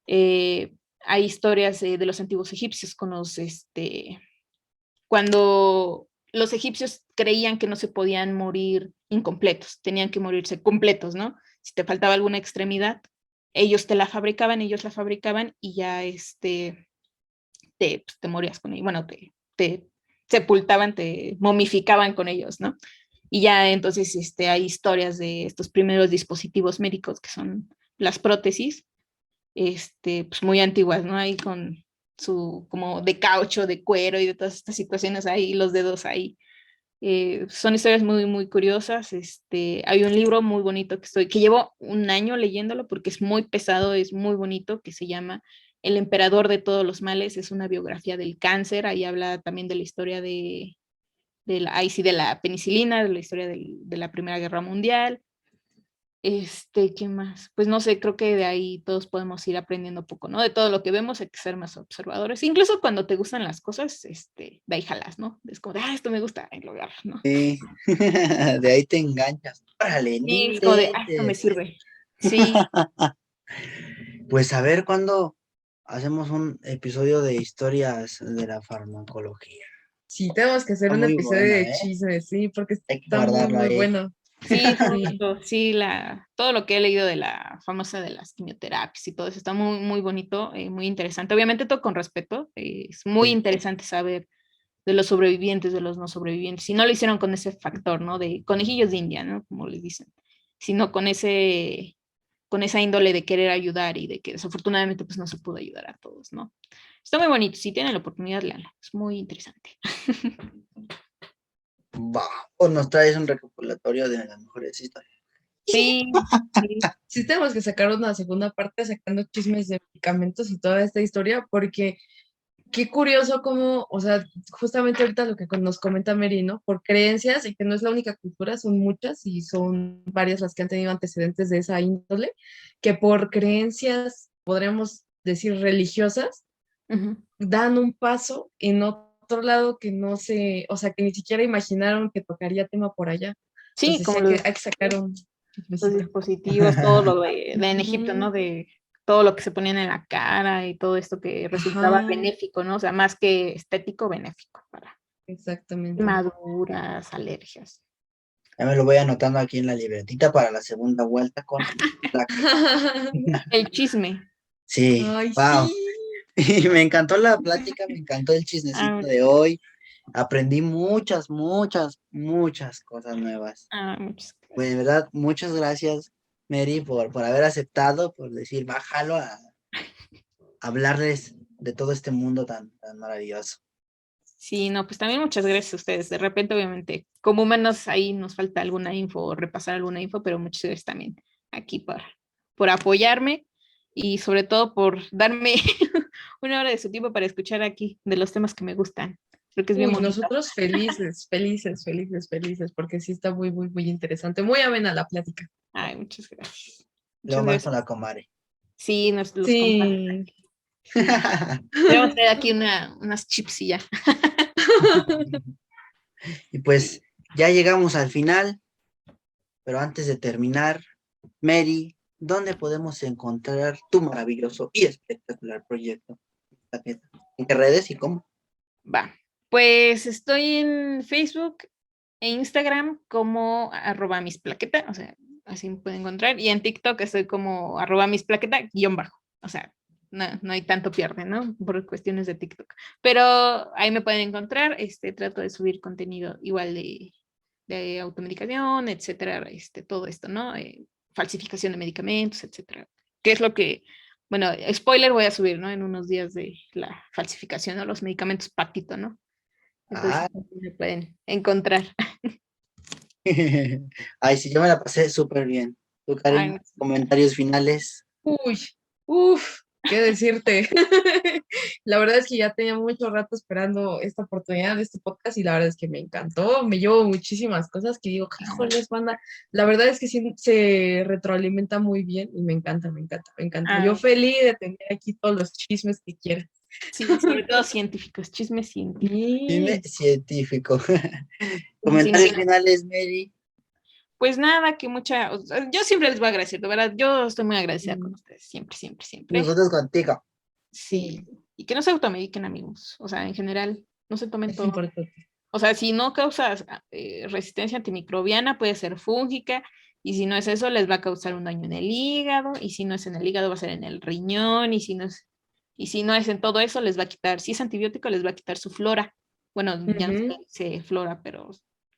Hay historias de los antiguos egipcios con cuando los egipcios creían que no se podían morir incompletos, tenían que morirse completos, ¿no? Si te faltaba alguna extremidad, ellos la fabricaban y ya te morías con ellos, bueno, te sepultaban, te momificaban con ellos, ¿no? Y ya entonces hay historias de estos primeros dispositivos médicos que son las prótesis, pues muy antiguas, ¿no? Ahí con su como de caucho, de cuero y de todas estas situaciones ahí, los dedos ahí. Son historias muy, muy curiosas. Hay un libro muy bonito que llevo un año leyéndolo porque es muy pesado, es muy bonito, que se llama El emperador de todos los males. Es una biografía del cáncer. Ahí habla también de la historia de la penicilina, de la historia de la Primera Guerra Mundial. ¿Qué más? Pues no sé, creo que de ahí todos podemos ir aprendiendo poco, ¿no? De todo lo que vemos hay que ser más observadores. Incluso cuando te gustan las cosas, de ahí jalas, ¿no? Es como de, esto me gusta, en lugar, ¿no? Sí, de ahí te enganchas. Órale, no Sí, es como de, esto me inventes. sirve. Sí, Pues a ver cuándo hacemos un episodio de historias de la farmacología. Sí, tenemos que hacer Está un muy episodio bueno, de ¿eh? chismes, sí, porque Hay que está muy, guardarlo muy ahí. bueno. Sí, Sí. justo, sí, todo lo que he leído de la famosa de las quimioterapias y todo eso está muy, muy bonito, muy interesante. Obviamente todo con respeto, es muy Sí. interesante saber de los sobrevivientes, de los no sobrevivientes. Y no lo hicieron con ese factor, ¿no? De conejillos de India, ¿no? Como les dicen, sino con esa índole de querer ayudar y de que desafortunadamente pues no se pudo ayudar a todos, ¿no? Está muy bonito, si tienen la oportunidad, léanlo, es muy interesante. Va, pues nos traes un recopilatorio de las mejores historias. Sí, sí. Sí tenemos que sacar una segunda parte sacando chismes de medicamentos y toda esta historia, porque qué curioso cómo, o sea, justamente ahorita lo que nos comenta Mary, ¿no? Por creencias, y que no es la única cultura, son muchas y son varias las que han tenido antecedentes de esa índole, que por creencias, podríamos decir religiosas, Uh-huh. dan un paso en otro lado que no se, o sea, que ni siquiera imaginaron que tocaría tema por allá. Sí, Entonces sí como hay que sacar un los chismecito. dispositivos, todo lo de en Egipto, Ujú. ¿no? De todo lo que se ponían en la cara y todo esto que resultaba Ajá, benéfico, ¿no? O sea, más que estético, benéfico para exactamente. quemaduras, alergias. Ya me lo voy anotando aquí en la libretita para la segunda vuelta con placa. El chisme. Sí, Ay, wow. sí. Y me encantó la plática, me encantó el chismecito de hoy. Aprendí muchas, muchas, muchas cosas nuevas. Muchas Pues de gracias. verdad, muchas gracias, Mary, por haber aceptado, por decir, bájalo a hablarles de todo este mundo tan maravilloso. Sí, no, pues también muchas gracias a ustedes. De repente, obviamente, como humanos ahí nos falta alguna info o repasar alguna info, pero muchas gracias también aquí por apoyarme y sobre todo por darme una hora de su tiempo para escuchar aquí de los temas que me gustan. Creo que es bien Uy, bonito. nosotros felices, felices, felices, felices, porque sí está muy, muy, muy interesante, muy amena la plática. Ay, muchas gracias. Luego Muchas más con gracias. la comare. Sí, nos los comparten. Sí. Sí. Debemos tener aquí unas chips y ya. Y pues ya llegamos al final, pero antes de terminar, Mary, ¿dónde podemos encontrar tu maravilloso y espectacular proyecto? ¿En qué redes y cómo? Va. Pues estoy en Facebook e Instagram como @misplaqueta, o sea, así me pueden encontrar. Y en TikTok estoy como @misplaqueta _bajo. O sea, no hay tanto pierde, ¿no? Por cuestiones de TikTok. Pero ahí me pueden encontrar. Trato de subir contenido igual de automedicación, etcétera, todo esto, ¿no? Falsificación de medicamentos, etcétera. ¿Qué es lo que, bueno, spoiler voy a subir, ¿no? En unos días de la falsificación, ¿no? Los medicamentos patito, ¿no? Entonces, Ah, me pueden encontrar. ay, sí, yo me la pasé súper bien. ¿Tú, Ay, Karin, muchas comentarios gracias. finales? Uy, uf, qué decirte. La verdad es que ya tenía mucho rato esperando esta oportunidad de este podcast y la verdad es que me encantó. Me llevo muchísimas cosas que digo, híjoles, banda. La verdad es que sí se retroalimenta muy bien y me encanta, me encanta, me encanta. Yo Ah, feliz de tener aquí todos los chismes que quieras. sí, sobre todo científicos, chismes científicos. Dime Sí, científico. Sin Comentarios tema. finales, Mary. Pues nada, o sea, yo siempre les voy a agradecer, de verdad, yo estoy muy agradecida con ustedes, siempre, siempre, siempre. Nosotros contigo. Sí, sí, y que no se automediquen, amigos, o sea, en general, no se tomen es todo. importante. O sea, si no causas resistencia antimicrobiana, puede ser fúngica, y si no es eso, les va a causar un daño en el hígado, y si no es en el hígado, va a ser en el riñón, y si no es en todo eso, les va a quitar, si es antibiótico, les va a quitar su flora. Bueno, ya no se Ujú. dice flora, pero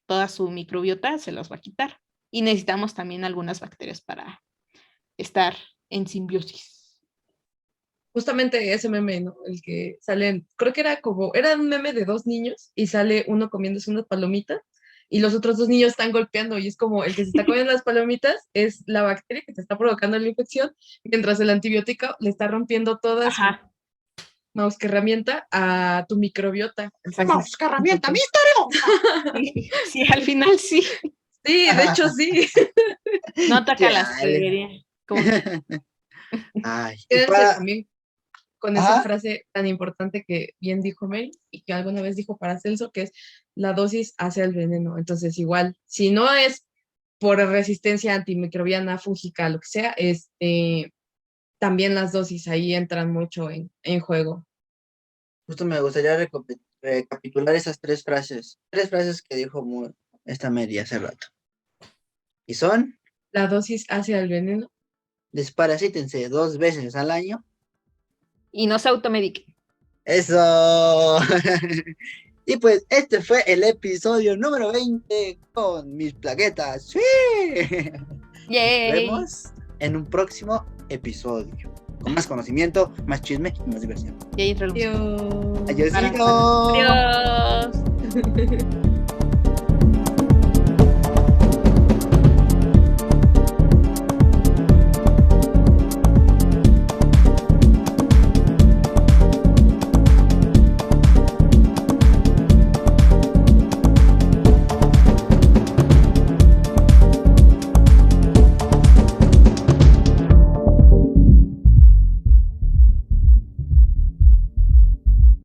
toda su microbiota se los va a quitar. Y necesitamos también algunas bacterias para estar en simbiosis. Justamente ese meme, ¿no? El que salen, creo que era un meme de dos niños y sale uno comiéndose unas palomitas y los otros dos niños están golpeando y es como el que se está comiendo las palomitas es la bacteria que te está provocando la infección, mientras el antibiótico le está rompiendo toda su Ajá, mouse que herramienta a tu microbiota. exacto. Entonces, ¡Qué herramienta importante. misteriosa! Sí, sí, al final sí. Sí, de hecho sí. No ataca la Chale. sillería. Como que, Ay, y Quédense para. también con esa Ajá. frase tan importante que bien dijo Mary y que alguna vez dijo Paracelso, que es la dosis hace el veneno. Entonces, igual, si no es por resistencia antimicrobiana, fúngica, lo que sea, también las dosis ahí entran mucho en juego. Justo me gustaría recapitular esas tres frases que dijo esta Mary hace rato. Y son, La dosis hace al veneno. desparasítense 2 veces al año. Y no se automediquen. ¡Eso! Y pues este fue el episodio número 20 con mis plaquetas. ¡Sí! Yay. Nos vemos en un próximo episodio. Con más conocimiento, más chisme y más diversión. Yay, introducción. Adiós. ¡Adiósito! Adiós.